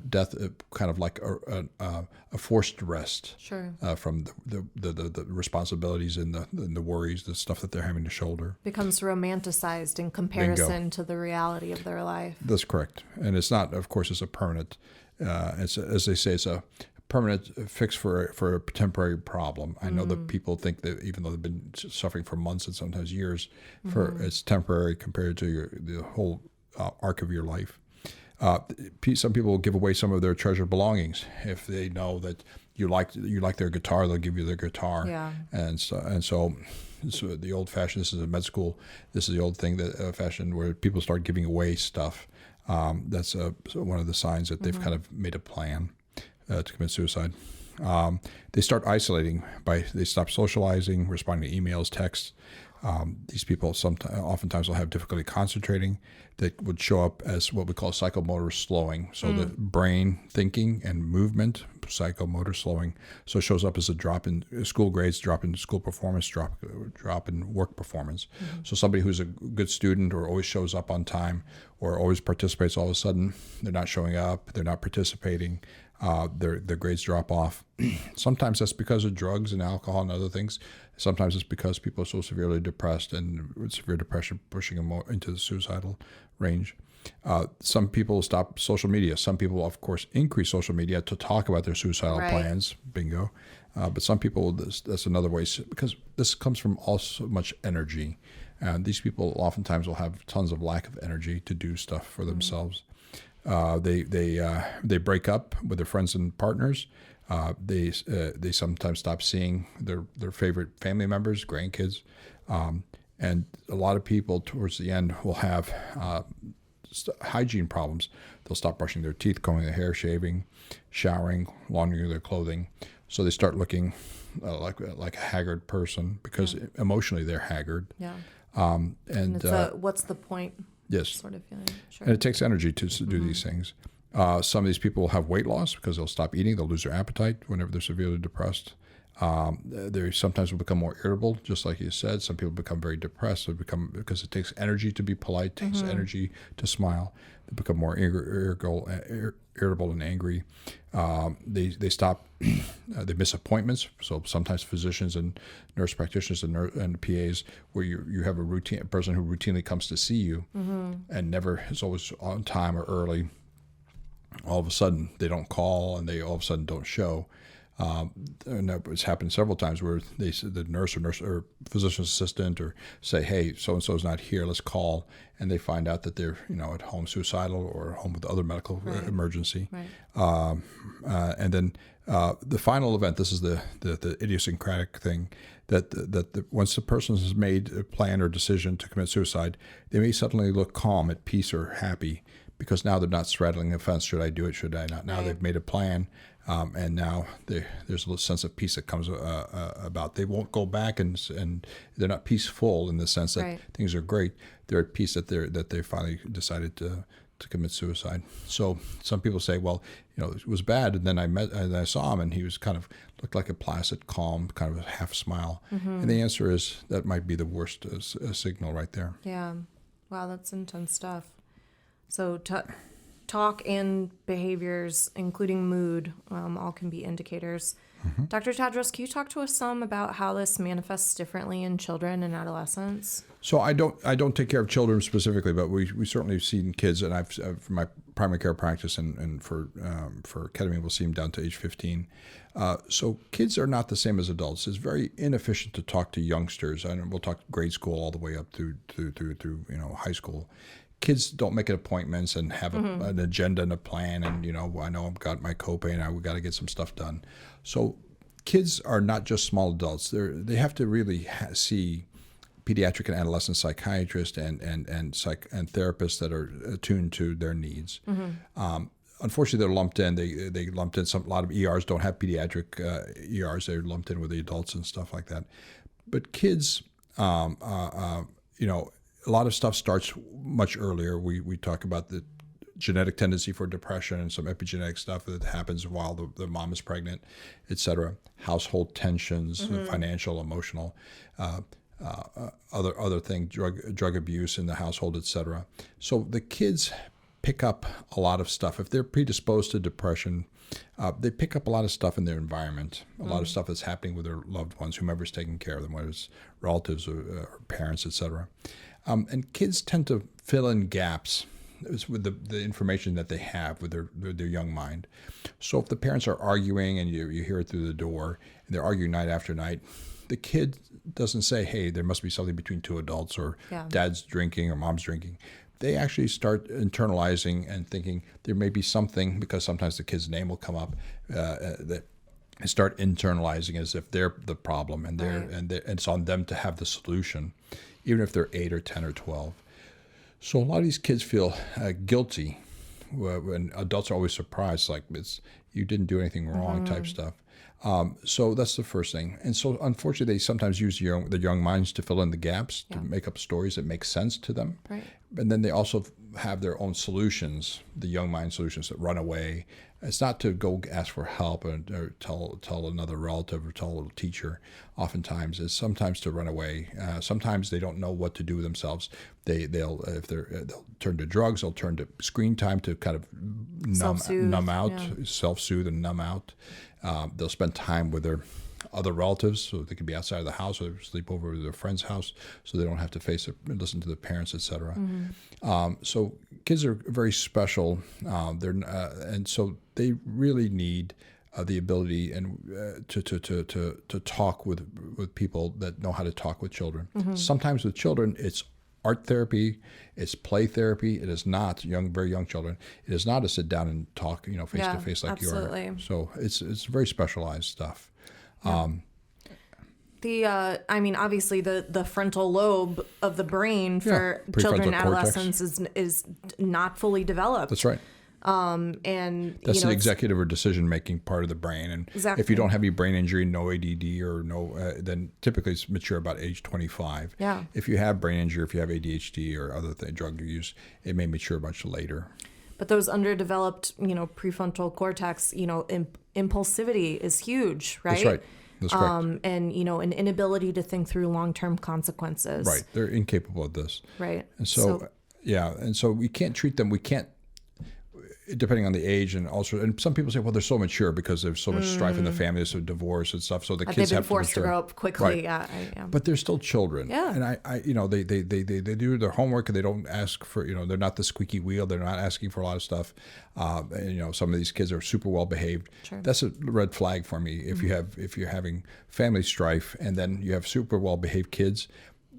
death kind of like a forced rest. Sure. From the responsibilities and the worries, the stuff that they're having to shoulder. Becomes romanticized in comparison to the reality of their life. That's correct. And it's not, of course, it's a permanent, as they say, it's a permanent fix for a temporary problem. I know that people think that even though they've been suffering for months and sometimes years, it's temporary compared to the whole arc of your life. Some people will give away some of their treasured belongings if they know that you like their guitar. They'll give you their guitar. Yeah. And so the old fashioned. This is a med school. This is the old thing that fashioned where people start giving away stuff. That's one of the signs that they've kind of made a plan to commit suicide. They start isolating they stop socializing, responding to emails, texts. These people oftentimes will have difficulty concentrating. That would show up as what we call psychomotor slowing. So the brain thinking and movement, psychomotor slowing. So it shows up as a drop in school grades, drop in school performance, drop in work performance. So somebody who's a good student or always shows up on time or always participates, all of a sudden they're not showing up, they're not participating. Their grades drop off. Sometimes that's because of drugs and alcohol and other things. Sometimes it's because people are so severely depressed and with severe depression pushing them into the suicidal range. Some people stop social media. Some people, of course, increase social media to talk about their suicidal plans. Bingo. But some people, that's another way, because this comes from so much energy. And these people oftentimes will have tons of lack of energy to do stuff for themselves. They break up with their friends and partners. They sometimes stop seeing their favorite family members, grandkids, and a lot of people towards the end will have hygiene problems. They'll stop brushing their teeth, combing their hair, shaving, showering, laundering their clothing. So they start looking like a haggard person because emotionally they're haggard. Yeah. And it's what's the point? Yes. Sort of feeling. Sure. And it takes energy to do these things. Some of these people will have weight loss because they'll stop eating. They'll lose their appetite whenever they're severely depressed. They sometimes will become more irritable, just like you said. Some people become very depressed. They become, because it takes energy to be polite, takes energy to smile. They become more irritable and angry. They stop. They miss appointments. So sometimes physicians and nurse practitioners and PAs, where you have a person who routinely comes to see you and never is always on time or early. All of a sudden they don't call, and they all of a sudden don't show. And it's happened several times where the nurse or physician's assistant or say, hey, so-and-so's not here, let's call. And they find out that they're, at home suicidal or home with other medical emergency. Right. And then the final event, this is the idiosyncratic thing, that once the person has made a plan or decision to commit suicide, they may suddenly look calm, at peace, or happy, because now they're not straddling the fence. Should I do it? Should I not? Now they've made a plan. And now there's a little sense of peace that comes about. They won't go back and they're not peaceful in the sense that things are great. They're at peace that they finally decided to commit suicide. So some people say, well, it was bad, and then I saw him, and he was looked like a placid, calm, kind of a half smile. And the answer is that might be the worst signal right there. Yeah. Wow, that's intense stuff. So talk and behaviors, including mood, all can be indicators. Dr. Tadros, can you talk to us some about how this manifests differently in children and adolescents? So I don't take care of children specifically, but we certainly have seen kids, and I've for my primary care practice and for ketamine, we'll see them down to age 15. So kids are not the same as adults. It's very inefficient to talk to youngsters, and we'll talk grade school all the way up through high school. Kids don't make appointments and have an agenda and a plan, and I know I've got my copay and we got to get some stuff done. So kids are not just small adults. They have to really see pediatric and adolescent psychiatrists and therapists that are attuned to their needs. Unfortunately, they're lumped in. They lumped in. A lot of ERs don't have pediatric ERs. They're lumped in with the adults and stuff like that. But kids, a lot of stuff starts much earlier. We talk about the genetic tendency for depression and some epigenetic stuff that happens while the mom is pregnant, et cetera. Household tensions, financial, emotional, other things, drug abuse in the household, et cetera. So the kids pick up a lot of stuff. If they're predisposed to depression, they pick up a lot of stuff in their environment, a lot of stuff that's happening with their loved ones, whomever's taking care of them, whether it's relatives or parents, et cetera. And kids tend to fill in gaps with the information that they have with their young mind. So if the parents are arguing and you hear it through the door, and they're arguing night after night, the kid doesn't say, hey, there must be something between two adults, or dad's drinking or mom's drinking. They actually start internalizing and thinking there may be something, because sometimes the kid's name will come up, that start internalizing as if they're the problem, and and it's on them to have the solution, even if they're 8 or 10 or 12. So a lot of these kids feel guilty when adults are always surprised, like you didn't do anything wrong type stuff. So that's the first thing. And so unfortunately, they sometimes use the young minds to fill in the gaps, to make up stories that make sense to them. Right. And then they also have their own solutions, the young mind solutions, that run away. It's not to go ask for help or tell another relative or tell a little teacher. Oftentimes, it's sometimes to run away. Sometimes they don't know what to do with themselves. They'll turn to drugs. They'll turn to screen time to kind of numb out, self-soothe and numb out. They'll spend time with their other relatives, so they can be outside of the house or sleep over at their friend's house, so they don't have to listen to the parents, etc. So kids are very special, and so they really need the ability and to talk with people that know how to talk with children. Sometimes with children, it's art therapy, it's play therapy. It is not very young children. It is not a sit down and talk, face to face like absolutely. You are. So it's very specialized stuff. Obviously the frontal lobe of the brain for children and adolescents is not fully developed. That's right. And that's the executive or decision-making part of the brain. And if you don't have any brain injury, no ADD or then typically it's mature about age 25. Yeah. If you have brain injury, if you have ADHD or other drug use, it may mature much later. But those underdeveloped, prefrontal cortex, impulsivity is huge, right? That's right. That's correct. And, an inability to think through long-term consequences. Right. They're incapable of this. Right. And so yeah. And so we can't treat them. We can't, depending on the age and also, and some people say, well, they're so mature because there's so much strife in the family, there's a divorce and stuff. So the kids they've been have forced to mature. grow up quickly. Right. Yeah. But they're still children. Yeah. And they do their homework and they don't ask for, they're not the squeaky wheel. They're not asking for a lot of stuff. And, some of these kids are super well behaved. Sure. That's a red flag for me. If you're having family strife and then you have super well behaved kids,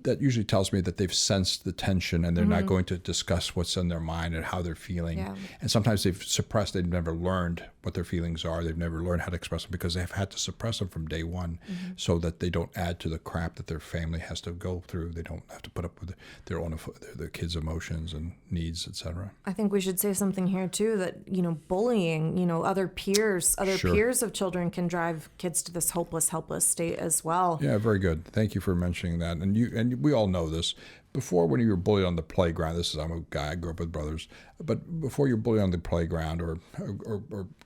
that usually tells me that they've sensed the tension and they're not going to discuss what's in their mind and how they're feeling. Yeah. And sometimes they've suppressed, they've never learned what their feelings are. They've never learned how to express them because they've had to suppress them from day one so that they don't add to the crap that their family has to go through. They don't have to put up with their kids' emotions and needs, etc. I think we should say something here too, that, bullying, other peers of children can drive kids to this hopeless, helpless state as well. Yeah, very good. Thank you for mentioning that. And we all know this. Before, when you were bullied on the playground, I'm a guy, I grew up with brothers, but before you're bullied on the playground or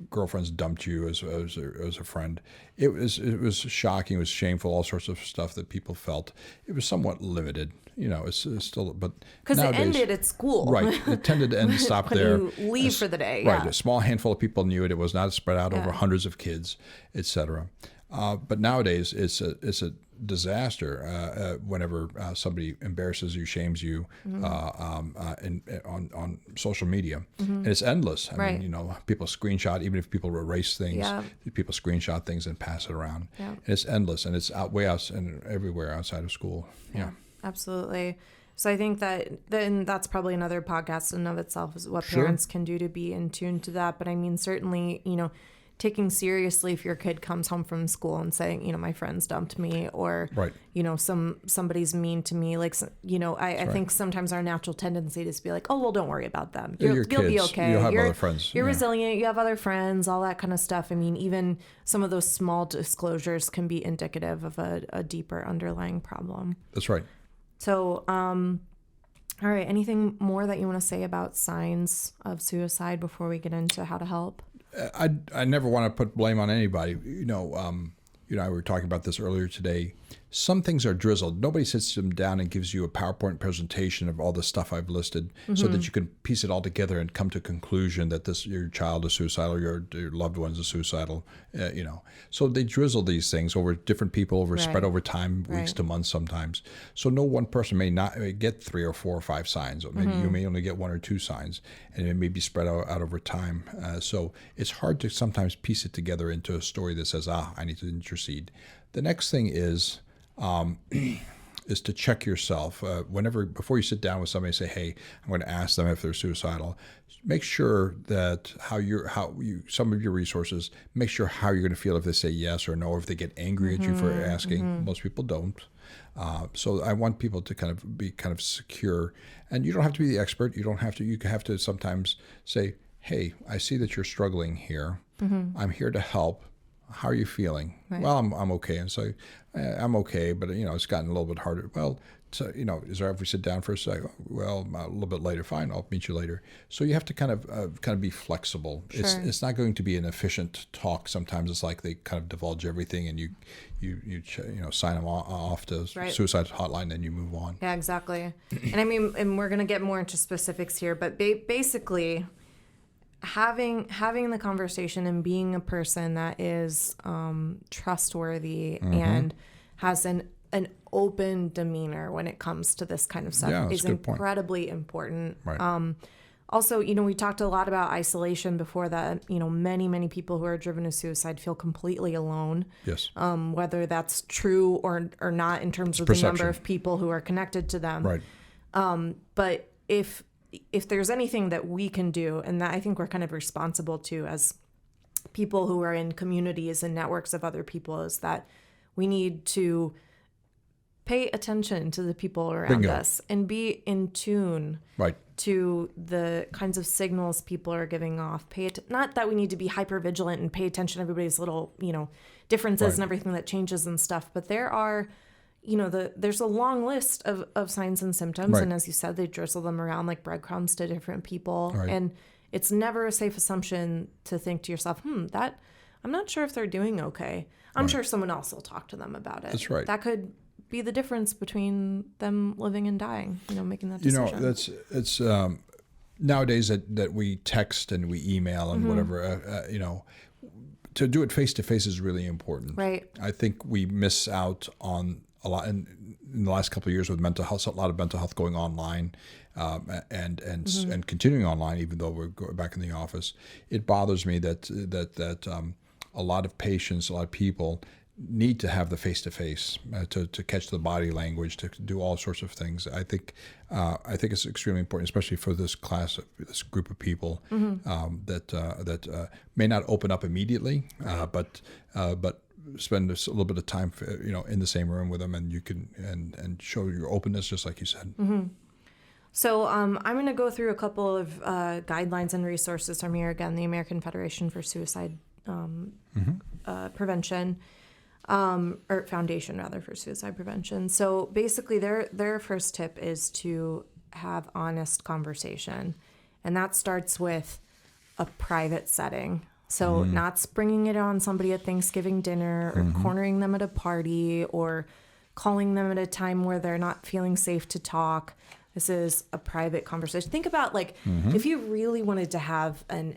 girlfriends dumped you as a friend, it was shocking, it was shameful, all sorts of stuff that people felt. It was somewhat limited, it's still, but because it nowadays, ended at school. Right, it tended to end and stop when there. you leave for the day. Right, Yeah. a small handful of people knew it. It was not spread out over hundreds of kids, etc. But nowadays, it's a disaster whenever somebody embarrasses you, shames you on social media, and it's endless. I mean, people screenshot, even if people erase things, people screenshot things and pass it around. Yeah. And it's endless, and it's way out and everywhere outside of school. Yeah, absolutely. So I think that's probably another podcast in and of itself, is what parents can do to be in tune to that. But I mean, certainly, taking seriously if your kid comes home from school and saying, my friends dumped me, or, somebody's mean to me. Like, I think sometimes our natural tendency is to be like, oh, well, don't worry about them. You'll be okay. You'll have other friends. You're resilient. You have other friends, all that kind of stuff. I mean, even some of those small disclosures can be indicative of a deeper underlying problem. That's right. So, all right. Anything more that you want to say about signs of suicide before we get into how to help? I never want to put blame on anybody. We were talking about this earlier today. Some things are drizzled. Nobody sits them down and gives you a PowerPoint presentation of all the stuff I've listed so that you can piece it all together and come to a conclusion that your child is suicidal, your loved ones are suicidal, So they drizzle these things over different people, spread over time, weeks to months sometimes. So no one person may not get 3 or 4 or 5 signs. Or maybe you may only get 1 or 2 signs, and it may be spread out over time. So it's hard to sometimes piece it together into a story that says, I need to intercede. The next thing is to check yourself before you sit down with somebody and say, hey, I'm going to ask them if they're suicidal. Make sure that some of your resources, make sure how you're going to feel if they say yes or no, or if they get angry at you for asking. Most people don't. So I want people to kind of be kind of secure, and you don't have to be the expert. You have to sometimes say, hey, I see that you're struggling here. I'm here to help. How are you feeling? Right. Well, I'm okay. And so I'm okay, but it's gotten a little bit harder. Well, so, is there if we sit down for a second? Well, a little bit later. Fine, I'll meet you later. So you have to kind of be flexible. Sure. It's not going to be an efficient talk. Sometimes it's like they kind of divulge everything, and you sign them off to suicide hotline, and you move on. Yeah, exactly. And I mean, and we're gonna get more into specifics here, but basically, having the conversation and being a person that is trustworthy and has an open demeanor when it comes to this kind of stuff is incredibly important. Right. Also, we talked a lot about isolation before that. Many people who are driven to suicide feel completely alone. Yes. Whether that's true or not in terms of the number of people who are connected to them. Right. But if there's anything that we can do, and that I think we're kind of responsible to as people who are in communities and networks of other people, is that we need to pay attention to the people around us and be in tune to the kinds of signals people are giving off. Not that we need to be hyper vigilant and pay attention to everybody's little, differences and everything that changes and stuff, but there are there's a long list of signs and symptoms. And as you said, they drizzle them around like breadcrumbs to different people. And it's never a safe assumption to think to yourself, I'm not sure if they're doing okay. I'm Right. sure someone else will talk to them about it. That's right. That could be the difference between them living and dying, making that You decision. know, it's nowadays that we text and we email and whatever, to do it face to face is really important. Right. I think we miss out on a lot in the last couple of years with mental health. A lot of mental health going online, and continuing online, even though we're back in the office. It bothers me that a lot of patients, a lot of people need to have the face-to-face to catch the body language, to do all sorts of things. I think it's extremely important, especially for this group of people that may not open up immediately, but spend a little bit of time, in the same room with them, and you can and show your openness, just like you said. So I'm going to go through a couple of guidelines and resources from here. Again, the American Federation for Suicide Prevention. Or Foundation rather, for Suicide Prevention. So basically their first tip is to have honest conversation. And that starts with a private setting. So not springing it on somebody at Thanksgiving dinner or cornering them at a party or calling them at a time where they're not feeling safe to talk. This is a private conversation. Think about if you really wanted to have an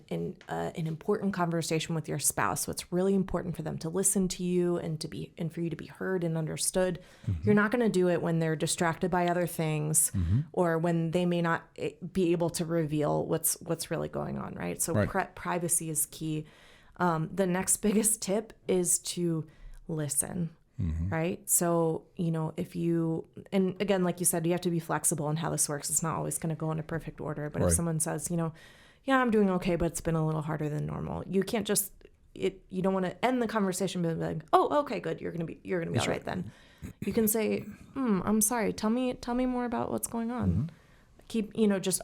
important conversation with your spouse, what's really important for them to listen to you and for you to be heard and understood. You're not going to do it when they're distracted by other things or when they may not be able to reveal what's really going on, right? So privacy is key. The next biggest tip is to listen. Right. So, if and again, like you said, you have to be flexible in how this works. It's not always going to go in a perfect order. But if someone says, yeah, I'm doing okay, but it's been a little harder than normal, you can't just, you don't want to end the conversation by like, oh, okay, good. You're going to be all right then. You can say, I'm sorry. Tell me more about what's going on. Keep, just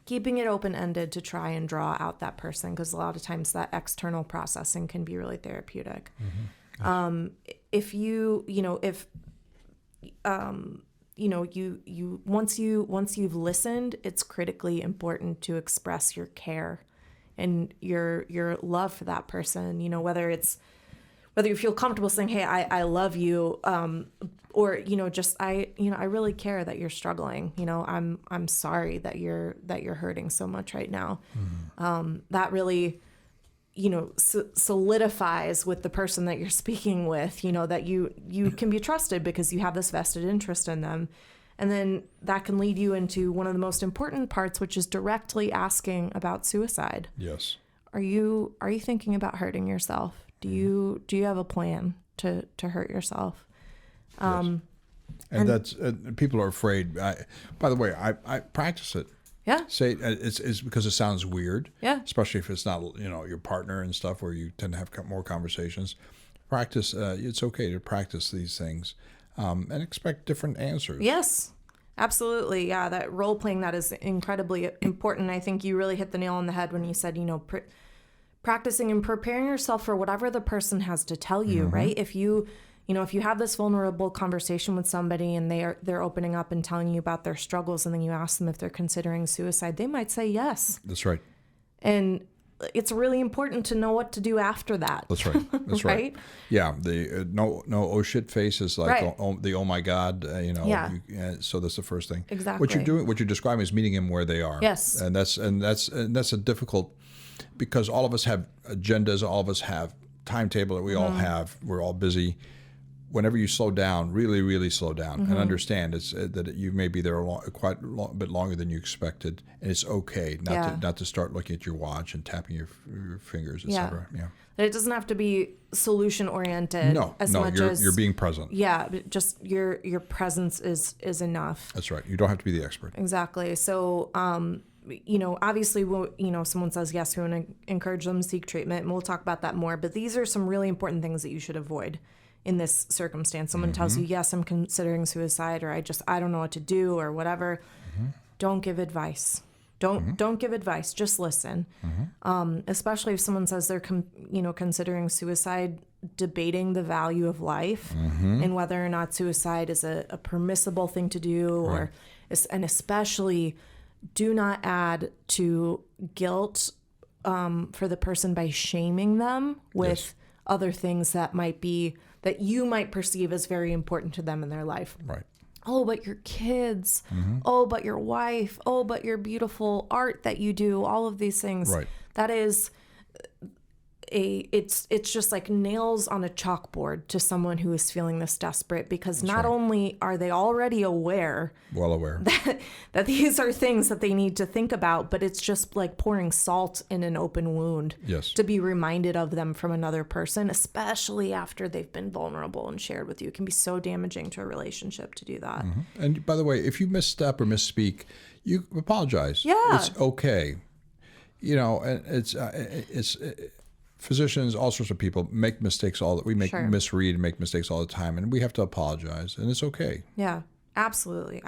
keeping it open-ended to try and draw out that person. Because a lot of times that external processing can be really therapeutic. If once you've listened, it's critically important to express your care and your love for that person, whether you feel comfortable saying, hey, I love you, or, I really care that you're struggling. I'm sorry that you're hurting so much right now. That really, solidifies with the person that you're speaking with, that you can be trusted because you have this vested interest in them. And then that can lead you into one of the most important parts, which is directly asking about suicide. Yes. Are you thinking about hurting yourself? Do you have a plan to hurt yourself? Yes. And that's people are afraid. By the way, I practice it. Yeah. Say it's because it sounds weird. Yeah. Especially if it's not your partner and stuff, where you tend to have more conversations. Practice. It's okay to practice these things, and expect different answers. Yes, absolutely. Yeah, that role playing, that is incredibly important. I think you really hit the nail on the head when you said practicing and preparing yourself for whatever the person has to tell you. Right. If you have this vulnerable conversation with somebody and they're opening up and telling you about their struggles, and then you ask them if they're considering suicide, they might say yes. That's right. And it's really important to know what to do after that. That's right. That's right. Yeah. The no oh shit face is like oh my God. Yeah. So that's the first thing. Exactly. What you're describing is meeting them where they are. Yes. And that's a difficult, because all of us have agendas. All of us have timetable that we all have. We're all busy. Whenever you slow down, really, really slow down, and understand that you may be there quite a bit longer than you expected, and it's okay not to start looking at your watch and tapping your fingers, etc. Yeah. It doesn't have to be solution oriented. You're being present. Yeah, just your presence is enough. That's right. You don't have to be the expert. Exactly. So, obviously, someone says yes, we want to encourage them to seek treatment, and we'll talk about that more. But these are some really important things that you should avoid in this circumstance. Someone tells you, yes, I'm considering suicide, or I don't know what to do, or whatever. Don't give advice. Don't give advice. Just listen. Especially if someone says they're considering suicide, debating the value of life and whether or not suicide is a permissible thing to do, and especially do not add to guilt for the person by shaming them with Yes. other things that you might perceive as very important to them in their life. Right. Oh, but your kids. Oh, but your wife. Oh, but your beautiful art that you do. All of these things. Right. That is it's just like nails on a chalkboard to someone who is feeling this desperate, because not only are they already Well aware. that these are things that they need to think about, but it's just like pouring salt in an open wound. Yes. To be reminded of them from another person, especially after they've been vulnerable and shared with you. It can be so damaging to a relationship to do that. And by the way, if you misstep or misspeak, you apologize. Yeah. It's okay. You know, and it's physicians, all sorts of people make mistakes misread and make mistakes all the time, and we have to apologize, and it's okay. Yeah, absolutely.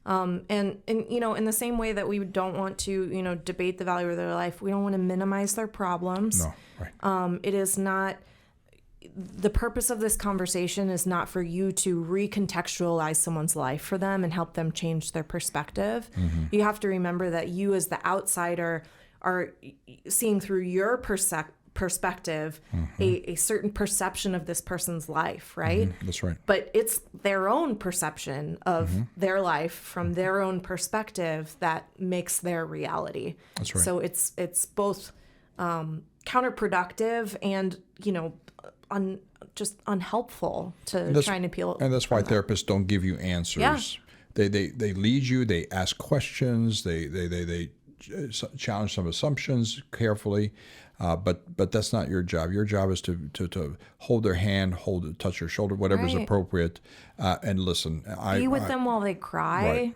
And you know, in the same way that we don't want to, you know, debate the value of their life, we don't want to minimize their problems. No, right. It is not, the purpose of this conversation is not for you to recontextualize someone's life for them and help them change their perspective. You have to remember that you as the outsider are seeing through your perspective a certain perception of this person's life, right? That's right. But it's their own perception of their life from their own perspective that makes their reality. That's right. So it's both counterproductive and, you know, just unhelpful to try and appeal. And that's why therapists don't give you answers. Yeah. They lead you. They ask questions. They challenge some assumptions carefully, but that's not your job. Your job is to hold their hand, touch their shoulder, whatever is appropriate, and listen. Be with them while they cry.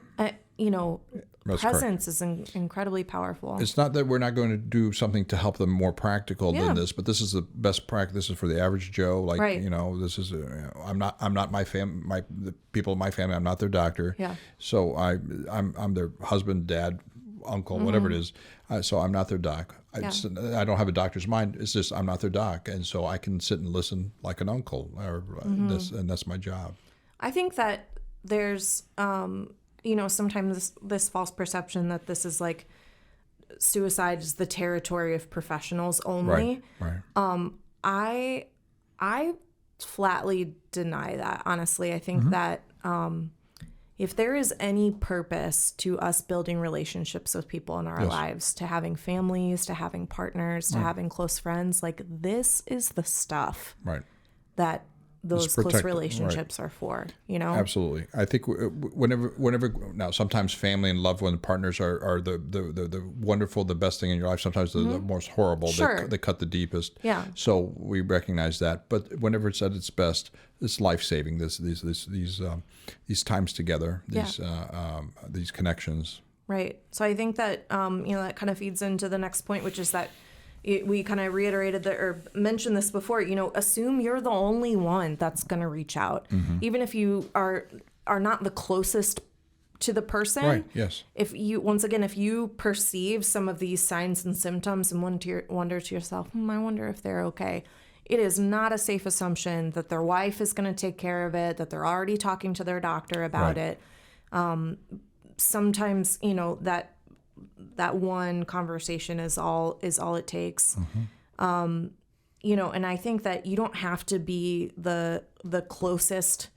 You know, That's presence is incredibly powerful. It's not that we're not going to do something to help them more practical than this, but this is the best practice. This is for the average Joe. Like, you know, this is I'm not the people in my family. I'm not their doctor. Yeah. So I'm their husband, dad, uncle, whatever it is. So I'm not their doc. I don't have a doctor's mind. It's just I'm not their doc, and so I can sit and listen like an uncle, or and that's my job. I think that there's, you know, sometimes this false perception that this is like suicide is the territory of professionals only. Right. I flatly deny that. Honestly, I think that if there is any purpose to us building relationships with people in our lives, to having families, to having partners, to having close friends, like this is the stuff that those close relationships are for, you know? Absolutely. I think whenever now, sometimes family and loved one partners are the wonderful, the best thing in your life. Sometimes the most horrible. Sure. They cut the deepest. Yeah. So we recognize that. But whenever it's at its best, it's life-saving. These times together, these connections. Right. So I think that, you know, that kind of feeds into the next point, which is that we kind of reiterated that, or mentioned this before, you know, assume you're the only one that's going to reach out. Even if you are not the closest to the person. Right, yes. If you perceive some of these signs and symptoms and wonder to yourself, I wonder if they're okay. It is not a safe assumption that their wife is going to take care of it, that they're already talking to their doctor about it. Sometimes, you know, that one conversation is all it takes. You know, and I think that you don't have to be the closest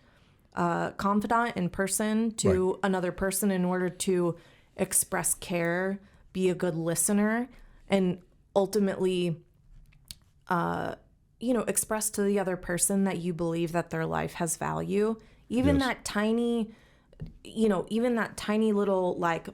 confidant in person to another person in order to express care, be a good listener, and ultimately, you know, express to the other person that you believe that their life has value. Even that tiny, you know, even that tiny little like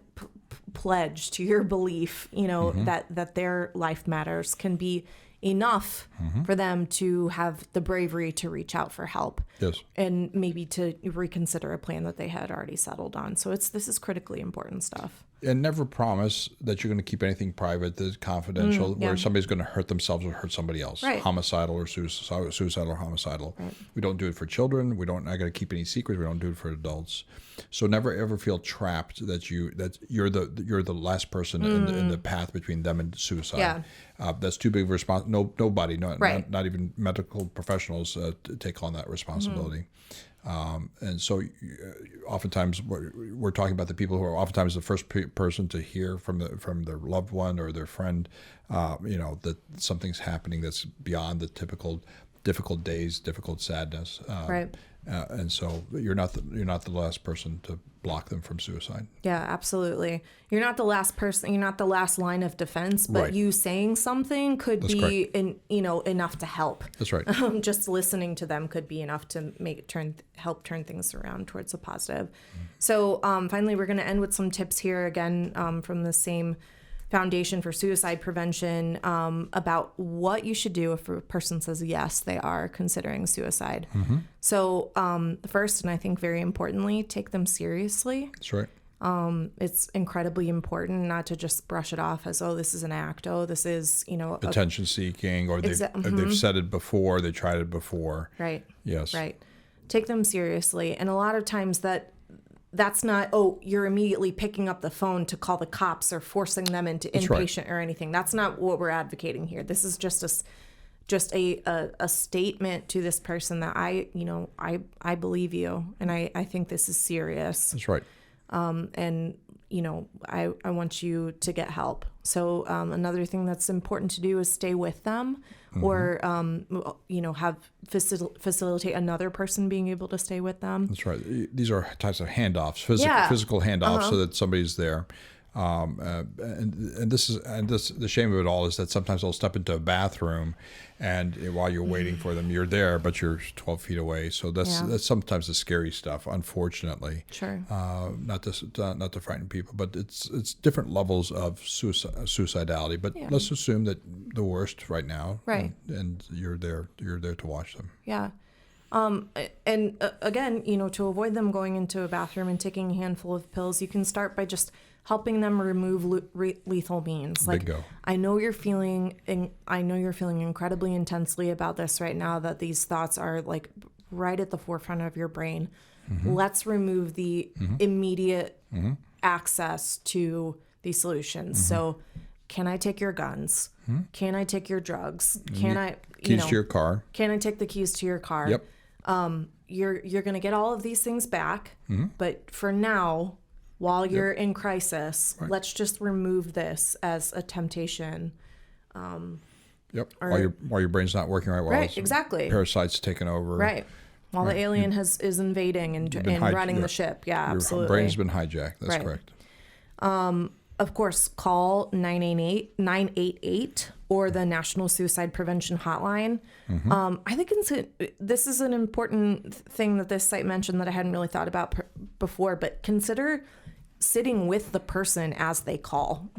pledge to your belief, you know, that their life matters can be enough for them to have the bravery to reach out for help. Yes. And maybe to reconsider a plan that they had already settled on. So this is critically important stuff. And never promise that you're going to keep anything private that's confidential, where somebody's going to hurt themselves or hurt somebody else. Right. Homicidal or suicidal or homicidal. Right. We don't do it for children. We're not going to keep any secrets. We don't do it for adults. So never ever feel trapped that you're the last person in the path between them and suicide. Yeah. That's too big of a responsibility. Nobody, not even medical professionals, take on that responsibility. And so oftentimes we're talking about the people who are oftentimes the first person to hear from their loved one or their friend, that something's happening that's beyond the typical difficult days, difficult sadness. Right. And so you're not the last person to block them from suicide. Yeah, absolutely. You're not the last person. You're not the last line of defense, but Right. you saying something could That's be enough to help. That's right. Just listening to them could be enough to help turn things around towards a positive. So finally, we're going to end with some tips here again from the same Foundation for Suicide Prevention about what you should do if a person says yes, they are considering suicide. So first, and I think very importantly, take them seriously. That's right. It's incredibly important not to just brush it off as, oh, this is an act. Oh, this is, Attention seeking, or they've said it before, they tried it before. Right. Yes. Right. Take them seriously. And a lot of times that's not, oh, you're immediately picking up the phone to call the cops or forcing them into inpatient or anything. That's not what we're advocating here. This is just a statement to this person that I believe you, and I think this is serious. That's right. And I want you to get help. So another thing that's important to do is stay with them, or have facilitate another person being able to stay with them. That's right. These are types of handoffs, physical handoffs, so that somebody's there. And the shame of it all is that sometimes they'll step into a bathroom, and while you're waiting for them, you're there, but you're 12 feet away. So that's sometimes the scary stuff, unfortunately. Sure. Not to frighten people, but it's different levels of suicidality. But let's assume that the worst right now, right? And you're there to watch them. Yeah. And again, to avoid them going into a bathroom and taking a handful of pills, you can start by just helping them remove lethal means. Like, Bingo. I know you're feeling incredibly intensely about this right now, that these thoughts are like right at the forefront of your brain. Let's remove the immediate access to these solutions. So, can I take your guns? Can I take your drugs? Can I keys to your car? Can I take the keys to your car? Yep. You're going to get all of these things back, but for now, while you're in crisis, let's just remove this as a temptation. Yep. While your brain's not working right. Right. Exactly. Parasites taking over. Right. While the alien is invading and running the ship. Yeah, absolutely. Your brain's been hijacked. That's correct. Of course, call 988 or the National Suicide Prevention Hotline. I think this is an important thing that this site mentioned that I hadn't really thought about before, but consider sitting with the person as they call,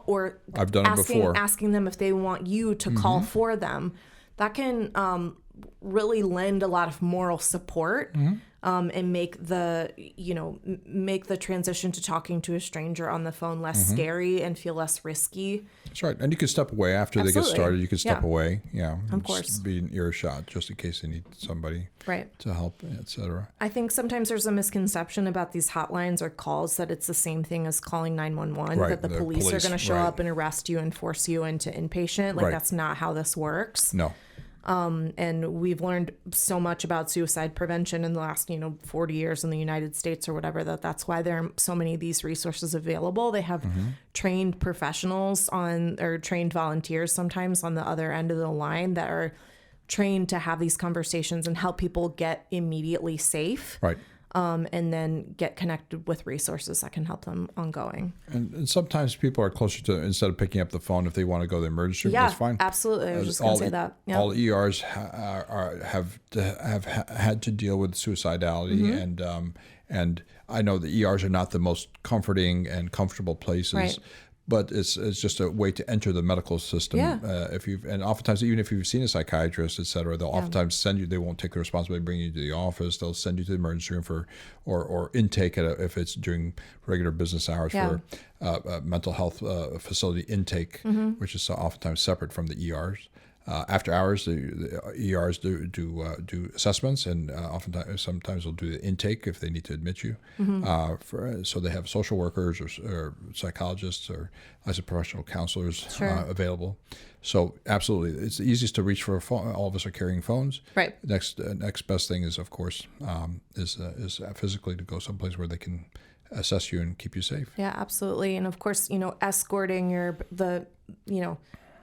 or I've done it before. Asking them if they want you to call for them. That can really lend a lot of moral support. And make the transition to talking to a stranger on the phone less scary and feel less risky. That's right. And you can step away after they get started. You can step away. Yeah. Of course. Be an earshot just in case they need somebody to help, etc. I think sometimes there's a misconception about these hotlines or calls that it's the same thing as calling 911, that the police are going to show up and arrest you and force you into inpatient. That's not how this works. No. And we've learned so much about suicide prevention in the last, 40 years in the United States or whatever, that's why there are so many of these resources available. They have trained professionals or trained volunteers sometimes on the other end of the line that are trained to have these conversations and help people get immediately safe. Right. And then get connected with resources that can help them ongoing. And sometimes people are closer to, instead of picking up the phone, if they want to go to the emergency room, that's fine. Absolutely. I was just going to say that. Yep. All ERs have had to deal with suicidality, and I know the ERs are not the most comforting and comfortable places. Right. But it's just a way to enter the medical system. Yeah. And oftentimes, even if you've seen a psychiatrist, et cetera, they'll oftentimes send you. They won't take the responsibility of bringing you to the office. They'll send you to the emergency room or intake if it's during regular business hours for a mental health facility intake, which is oftentimes separate from the ERs. After hours, the ERs do assessments, and sometimes they'll do the intake if they need to admit you. So they have social workers or psychologists or licensed professional counselors available. So absolutely, it's the easiest to reach for a phone. All of us are carrying phones. Right. Next best thing is, of course, is physically to go someplace where they can assess you and keep you safe. Yeah, absolutely. And of course, escorting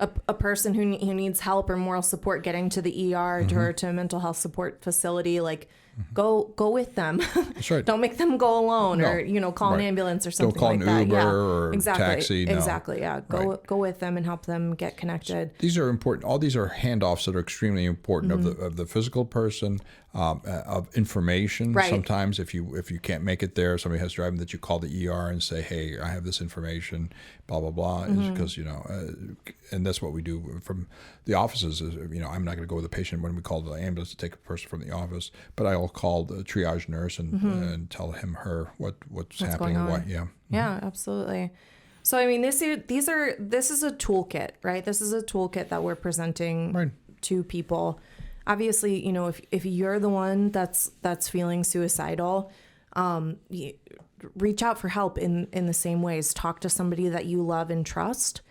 a person who needs help or moral support getting to the ER or to a mental health support facility, go with them. That's right. Don't make them go alone, No. or call an ambulance or something Don't call like an that. Uber Yeah, or exactly. taxi. No. Exactly. Yeah. Go with them and help them get connected. These are important. All these are handoffs that are extremely important of the physical person, of information. Right. Sometimes if you can't make it there, somebody has to drive them, that you call the ER and say, hey, I have this information, blah, blah, blah. Because, and that's what we do from the offices. Is, I'm not going to go with a patient when we call the ambulance to take a person from the office, but I'll call the triage nurse and tell her what's happening and why. Yeah. Yeah, absolutely. So, I mean, this is a toolkit, right? This is a toolkit that we're presenting to people. Obviously, if you're the one that's feeling suicidal, reach out for help in the same ways. Talk to somebody that you love and trust.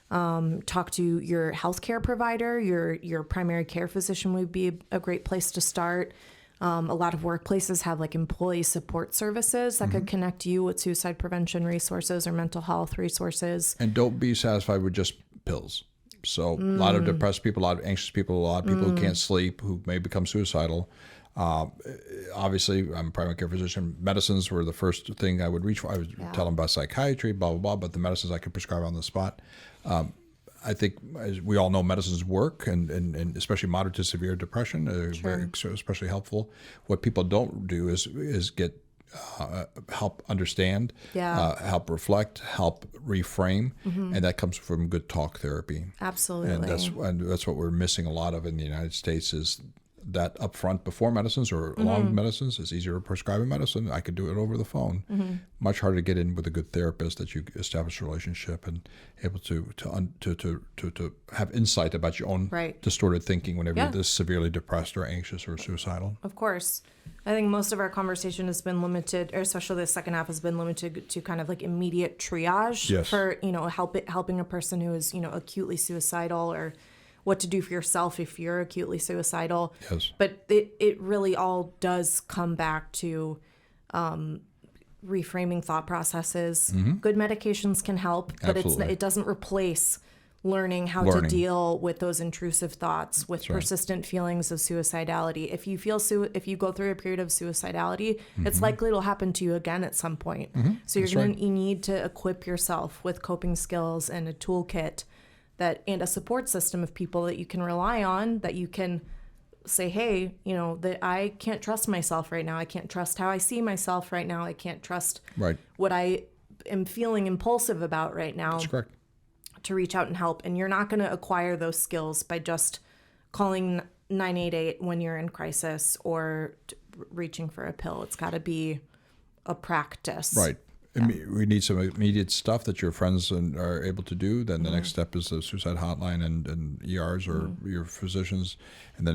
Talk to your healthcare provider. Your primary care physician would be a great place to start. A lot of workplaces have employee support services that could connect you with suicide prevention resources or mental health resources. And don't be satisfied with just pills. So a lot of depressed people, a lot of anxious people, a lot of people who can't sleep, who may become suicidal. Obviously, I'm a primary care physician. Medicines were the first thing I would reach for. I would tell them about psychiatry, blah, blah, blah, but the medicines I could prescribe on the spot. I think, as we all know, medicines work, and especially moderate to severe depression are very, especially helpful. What people don't do is get help understand, help reflect, help reframe, and that comes from good talk therapy. Absolutely. And that's what we're missing a lot of in the United States, is that up front before medicines or along with medicines. It's easier to prescribe a medicine. I could do it over the phone. Much harder to get in with a good therapist that you establish a relationship and able to have insight about your own distorted thinking whenever you're this severely depressed or anxious or suicidal. Of course. I think most of our conversation has been limited, or especially the second half has been limited to kind of immediate triage for, helping a person who is, acutely suicidal, or what to do for yourself if you're acutely suicidal. Yes. But it really all does come back to reframing thought processes. Good medications can help, but it doesn't replace learning how to deal with those intrusive thoughts, with persistent feelings of suicidality. If you go through a period of suicidality, it's likely it'll happen to you again at some point. So you need to equip yourself with coping skills and a toolkit and a support system of people that you can rely on, that you can say, hey, that I can't trust myself right now. I can't trust how I see myself right now. I can't trust what I am feeling impulsive about right now. That's correct. To reach out and help. And you're not going to acquire those skills by just calling 988 when you're in crisis or reaching for a pill. It's got to be a practice. Right. Yeah. We need some immediate stuff that your friends are able to do. Then the next step is the suicide hotline and ERs or your physicians, and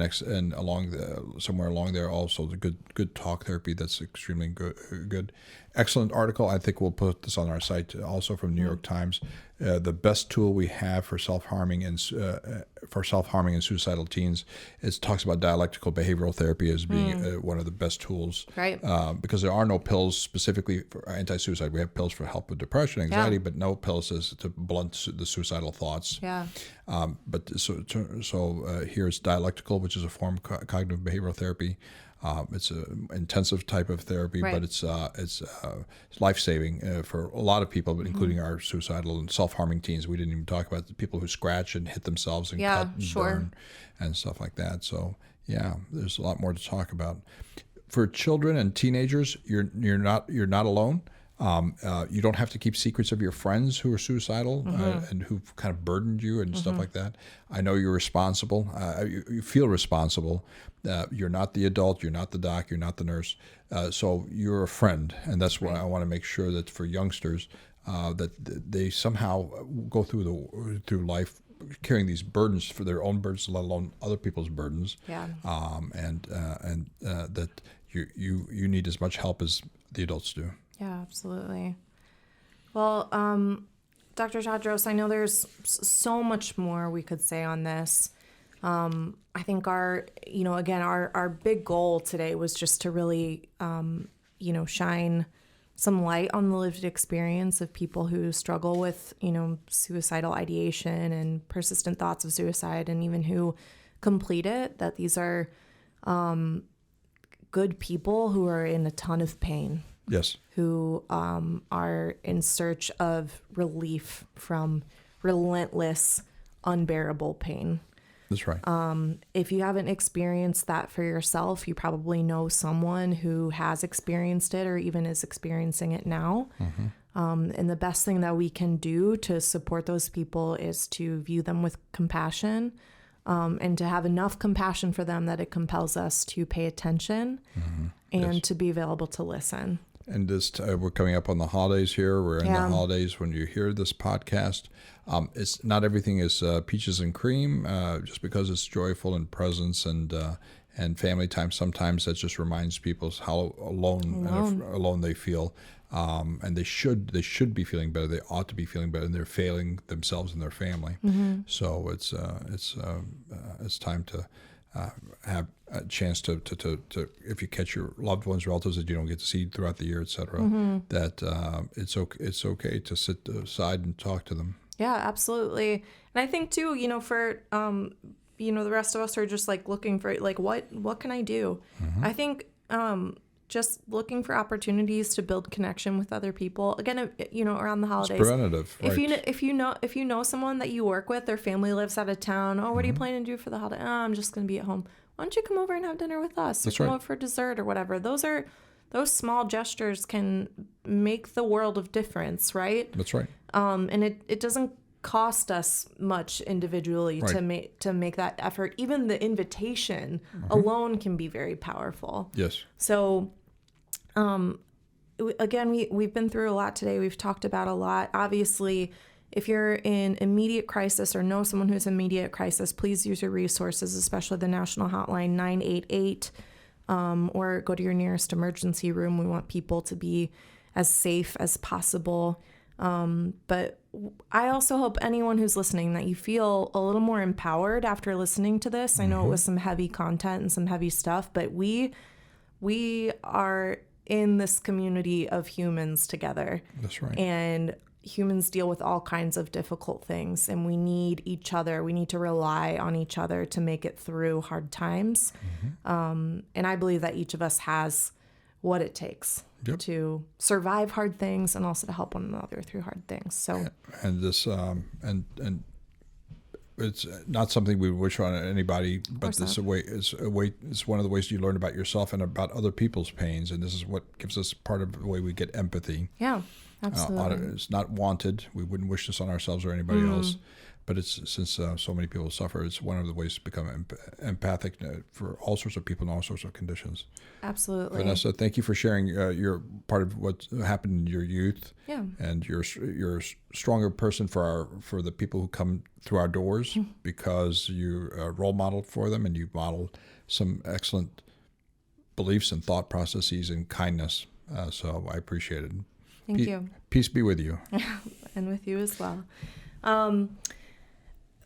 somewhere along there also the good talk therapy. That's extremely good. Excellent article. I think we'll put this on our site also, from New York Times. The best tool we have for self-harming and suicidal teens talks about dialectical behavioral therapy as being one of the best tools. Right. Because there are no pills specifically for anti-suicide. We have pills for help with depression, anxiety, but no pills to blunt the suicidal thoughts. Yeah. But here's dialectical, which is a form of cognitive behavioral therapy. It's an intensive type of therapy, but it's life-saving for a lot of people, but including our suicidal and self-harming teens. We didn't even talk about the people who scratch and hit themselves and cut and burn and stuff like that. So there's a lot more to talk about. For children and teenagers, you're not alone. You don't have to keep secrets of your friends who are suicidal and who've kind of burdened you and stuff like that. I know you're responsible. You feel responsible. You're not the adult. You're not the doc. You're not the nurse. So you're a friend, and that's why I want to make sure that for youngsters that they somehow go through life carrying these burdens for their own burdens, let alone other people's burdens. Yeah. That you need as much help as the adults do. Yeah, absolutely. Well, Dr. Tadros, I know there's so much more we could say on this. I think our big goal today was just to really, shine some light on the lived experience of people who struggle with, suicidal ideation and persistent thoughts of suicide, and even who complete it, that these are good people who are in a ton of pain. Yes. Who are in search of relief from relentless, unbearable pain. That's right. If you haven't experienced that for yourself, you probably know someone who has experienced it or even is experiencing it now. Mm-hmm. And the best thing that we can do to support those people is to view them with compassion, and to have enough compassion for them that it compels us to pay attention and to be available to listen. And this, we're coming up on the holidays here. We're in the holidays when you hear this podcast. It's not everything is peaches and cream. Just because it's joyful and presence and family time, sometimes that just reminds people how alone they feel. And they should be feeling better. They ought to be feeling better, and they're failing themselves and their family. Mm-hmm. So it's time to have a chance to if you catch your loved ones, relatives that you don't get to see throughout the year, etc. That it's okay to sit aside and talk to them. Yeah, absolutely. And I think too, for the rest of us are just like looking for like what can I do? Mm-hmm. I think just looking for opportunities to build connection with other people. Again, around the holidays. It's preventative. Right. If you know someone that you work with, their family lives out of town. Oh, what are you planning to do for the holiday? Oh, I'm just going to be at home. Why don't you come over and have dinner with us? Or come over for dessert or whatever. Those small gestures can make the world of difference, right? That's right. And it doesn't cost us much individually to make that effort. Even the invitation alone can be very powerful. Yes. So, again, we've been through a lot today. We've talked about a lot. Obviously, if you're in immediate crisis or know someone who's in immediate crisis, please use your resources, especially the national hotline 988, or go to your nearest emergency room. We want people to be as safe as possible. But I also hope anyone who's listening that you feel a little more empowered after listening to this. I know it was some heavy content and some heavy stuff, but we are in this community of humans together. That's right. And humans deal with all kinds of difficult things, and we need each other. We need to rely on each other to make it through hard times. And I believe that each of us has what it takes to survive hard things and also to help one another through hard things. So, and this, and it's not something we wish on anybody, but this it's one of the ways you learn about yourself and about other people's pains. And this is what gives us part of the way we get empathy. Yeah. Absolutely. It's not wanted. We wouldn't wish this on ourselves or anybody else. But it's since so many people suffer, it's one of the ways to become empathic for all sorts of people in all sorts of conditions. Absolutely. Vanessa, thank you for sharing your part of what happened in your youth. Yeah. And you're a stronger person for the people who come through our doors because you're a role model for them, and you model some excellent beliefs and thought processes and kindness. So I appreciate it. Thank you. Peace be with you. And with you as well.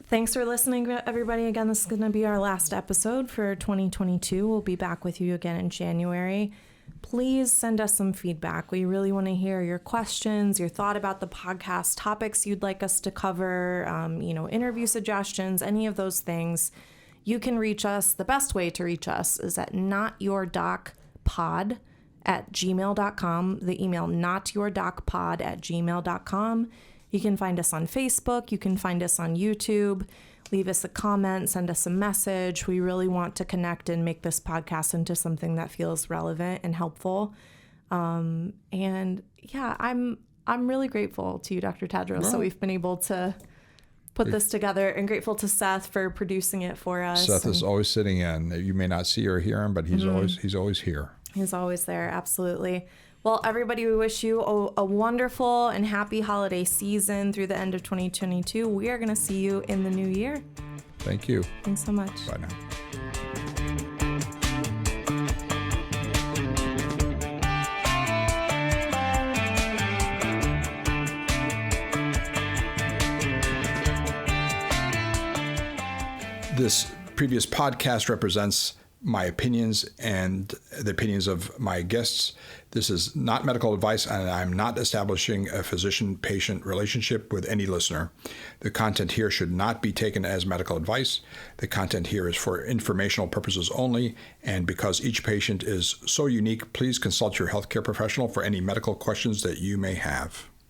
Thanks for listening, everybody. Again, this is going to be our last episode for 2022. We'll be back with you again in January. Please send us some feedback. We really want to hear your questions, your thought about the podcast, topics you'd like us to cover, interview suggestions, any of those things. You can reach us. The best way to reach us is at notyourdocpod@gmail.com. The email notyourdocpod@gmail.com. You can find us on Facebook. You can find us on YouTube. Leave us a comment. Send us a message. We really want to connect and make this podcast into something that feels relevant and helpful. I'm really grateful to you, Dr. Tadros, that we've been able to put this together, and grateful to Seth for producing it for us. Seth is always sitting in. You may not see or hear him, but he's always here. He's always there. Absolutely. Well, everybody, we wish you a wonderful and happy holiday season through the end of 2022. We are going to see you in the new year. Thank you. Thanks so much. Bye now. This previous podcast represents my opinions and the opinions of my guests. This is not medical advice, and I'm not establishing a physician-patient relationship with any listener. The content here should not be taken as medical advice. The content here is for informational purposes only, and because each patient is so unique, please consult your healthcare professional for any medical questions that you may have.